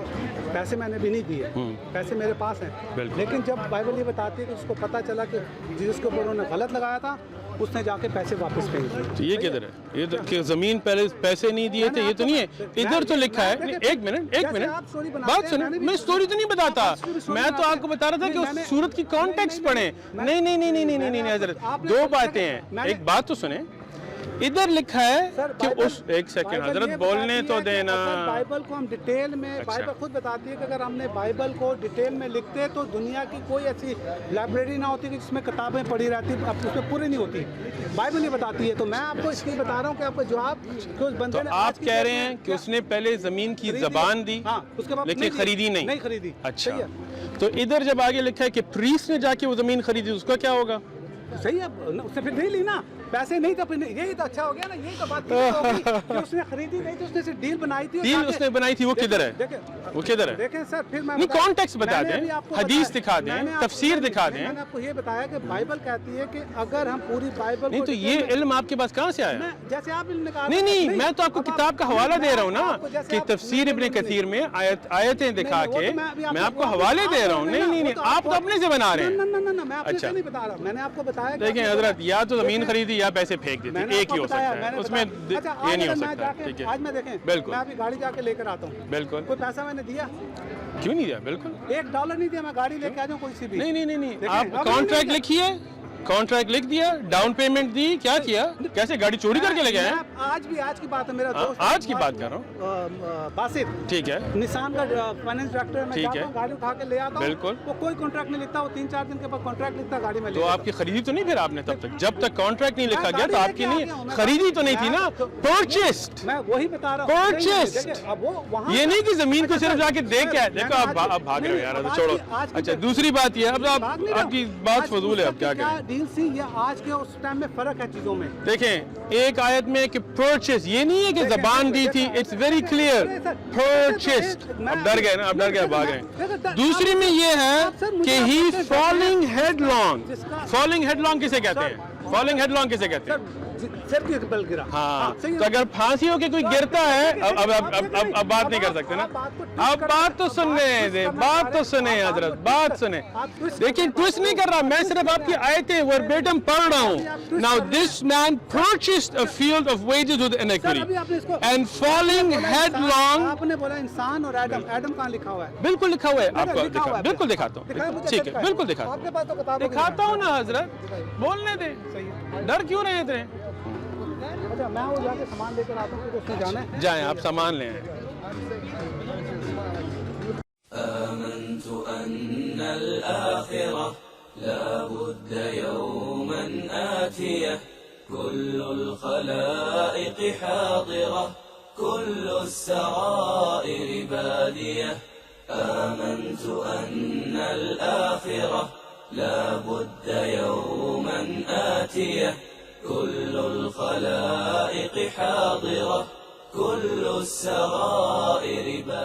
Speaker 2: پیسے میں نے بھی نہیں دیے, پیسے میرے پاس ہیں, لیکن جب بائبل یہ بتاتی ہے کہ اس کو پتہ چلا کہ جس کے اوپر انہوں نے غلط لگایا تھا اس نے جا کے پیسے واپس پھینک دیے.
Speaker 3: تو یہ کدھر ہے؟ یہ تو کہ زمین پہلے پیسے نہیں دیے تھے, یہ تو نہیں ہے. ادھر تو لکھا ہے. ایک منٹ بات سنیں. میں اسٹوری تو نہیں بتاتا, میں تو آپ کو بتا رہا تھا کہ اس سورت کی کانٹیکسٹ پڑھیں. نہیں نہیں نہیں نہیں نہیں نہیں حضرت, 2 باتیں ہیں. ایک بات تو سنیں. ادھر لکھا ہے کہ اس ایک سیکنڈ حضرت بولنے تو دینا.
Speaker 2: بائبل کو ہم ڈیٹیل میں بائبل خود بتاتی ہے کہ اگر ہم نے بائبل کو ڈیٹیل میں لکھتے تو دنیا کی کوئی ایسی لائبریری نہ ہوتی کہ جس میں کتابیں پڑھی رہتی اب اس میں پوری نہیں ہوتی. بائبل یہ بتاتی ہے. تو میں آپ کو اس لیے بتا رہا ہوں کہ آپ کا جواب کہ اس بندے نے
Speaker 3: آپ کہہ رہے ہیں کہ اس نے پہلے زمین کی زبان دی لیکن خریدی نہیں
Speaker 2: خریدی.
Speaker 3: اچھا تو ادھر جب آگے لکھا ہے کہ پریسٹ نے جا کے وہ زمین خریدی, اس کا کیا ہوگا؟
Speaker 2: صحیح ہے, اس سے پھر نہیں لی نا, پیسے نہیں تو پھر یہی تو اچھا ہو گیا نا. یہی تو بات ہوگی کہ اس نے خریدی نہیں تو اس نے صرف ڈیل بنائی تھی.
Speaker 3: ڈیل اس نے بنائی تھی, وہ کدھر ہے؟ وہ کدھر ہے؟
Speaker 2: دیکھیں سر پھر میں
Speaker 3: نہیں کانٹیکسٹ بتا دیں, حدیث دکھا دیں, تفسیر دکھا دیں.
Speaker 2: میں نے آپ کو یہ بتایا کہ بائبل کہتی ہے کہ اگر ہم پوری بائبل
Speaker 3: نہیں تو یہ علم آپ کے پاس کہاں سے آیا؟
Speaker 2: جیسے آپ علم نکال
Speaker 3: نہیں نہیں میں تو آپ کو کتاب کا حوالہ دے رہا ہوں نا کہ تفسیر ابن کثیر میں آیتیں دکھا کے میں آپ کو حوالے دے رہا ہوں. نہیں نہیں نہیں آپ تو اپنے سے بنا رہے ہیں.
Speaker 2: میں اپنے سے نہیں بتا رہا, میں نے آپ کو بتایا.
Speaker 3: دیکھیں حضرت یا تو زمین خریدی یا پیسے پھینک دیتے, ایک ہی ہو سکتا ہے, اس میں یہ نہیں ہو سکتا. ٹھیک ہے
Speaker 2: آج میں دیکھیں
Speaker 3: بالکل
Speaker 2: میں ابھی گاڑی جا کے لے کر آتا ہوں.
Speaker 3: بالکل.
Speaker 2: کوئی پیسہ میں نے دیا؟
Speaker 3: کیوں نہیں دیا؟ بالکل.
Speaker 2: $1 نہیں دیا, میں گاڑی لے کے آ جاؤں کوئی سی بھی.
Speaker 3: نہیں نہیں نہیں آپ کانٹریکٹ لکھیے, کانٹریکٹ لکھ دیا, ڈاؤن پیمنٹ دی, کیا کیا, کیسے گاڑی چوری کر کے لے گئے ہیں؟
Speaker 2: آج کی بات ہے, میرا دوست
Speaker 3: آج کی بات کر رہا ہوں.
Speaker 2: باسط
Speaker 3: ٹھیک ہے,
Speaker 2: نسان کا فائنینس ڈائریکٹر ہے, میں جاتا ہوں گاڑی اٹھا کے لے آتا ہوں.
Speaker 3: بالکل.
Speaker 2: وہ کوئی کانٹریکٹ نہیں لکھتا, وہ 3-4 دن کے بعد کانٹریکٹ لکھتا ہے گاڑی میں. تو
Speaker 3: آپ کی خریدی تو نہیں پھر آپ نے تب تک, جب تک کانٹریکٹ نہیں لکھا گیا تو آپ کی نہیں خریدی تو نہیں تھی نا, پرچیسڈ.
Speaker 2: میں وہی بتا رہا ہوں,
Speaker 3: پرچیسڈ. یہ نہیں کہ زمین کو صرف جا کے دیکھ کے دیکھو آپ بھاگ رہے ہو یار, چھوڑو. اچھا دوسری بات یہ, اب آپ کی بات فضول ہے, اب کیا کہیں.
Speaker 2: ڈیل سی یہ آج کے اس ٹائم میں فرق ہے چیزوں میں.
Speaker 3: دیکھیں ایک آیت میں کہ پرچیز, یہ نہیں ہے کہ زبان دی تھی, اٹس ویری کلیئر پرچیزڈ. اب ڈر گئے نا, اب ڈر گئے, بھاگ گئے. دوسری میں یہ ہے کہ he falling headlong. Falling headlong کسے کہتے ہیں؟ فالنگ ہیڈ لانگ کسے کہتے ہیں؟
Speaker 2: سر کی بل گرا.
Speaker 3: ہاں تو اگر پھانسی ہو کے کوئی گرتا ہے, اب بات نہیں کر سکتے نا. اب بات تو سننے دیں, بات تو سنیں حضرت, بات سنیں. دیکھیں ٹویسٹ نہیں کر رہا, میں صرف آپ کی آیتیں وربیٹم پڑھ رہا ہوں. Now this man purchased a field of wages with iniquity and falling headlong.
Speaker 2: آپ نے بولا انسان اور ایڈم, ایڈم کہاں لکھا ہوا ہے؟
Speaker 3: بالکل لکھا ہوا ہے, آپ کو بالکل دکھاتا ہوں. ٹھیک ہے بالکل دکھاتا ہوں نا حضرت, بولنے دیں, ڈر کیوں رہے اتنے.
Speaker 2: اچھا میں وہ جا کے سامان لے کر آتا ہوں, اس میں جانا ہے.
Speaker 3: جائیں آپ سامان لیں.
Speaker 6: آمنت أن الآخرة لا بد يوما آتية كل الخلائق حاضرة كل السرائر بادية. آمنت أن الآخرة لا بد يوما آتية كل الخلائق حاضرة كل السرائر بادية.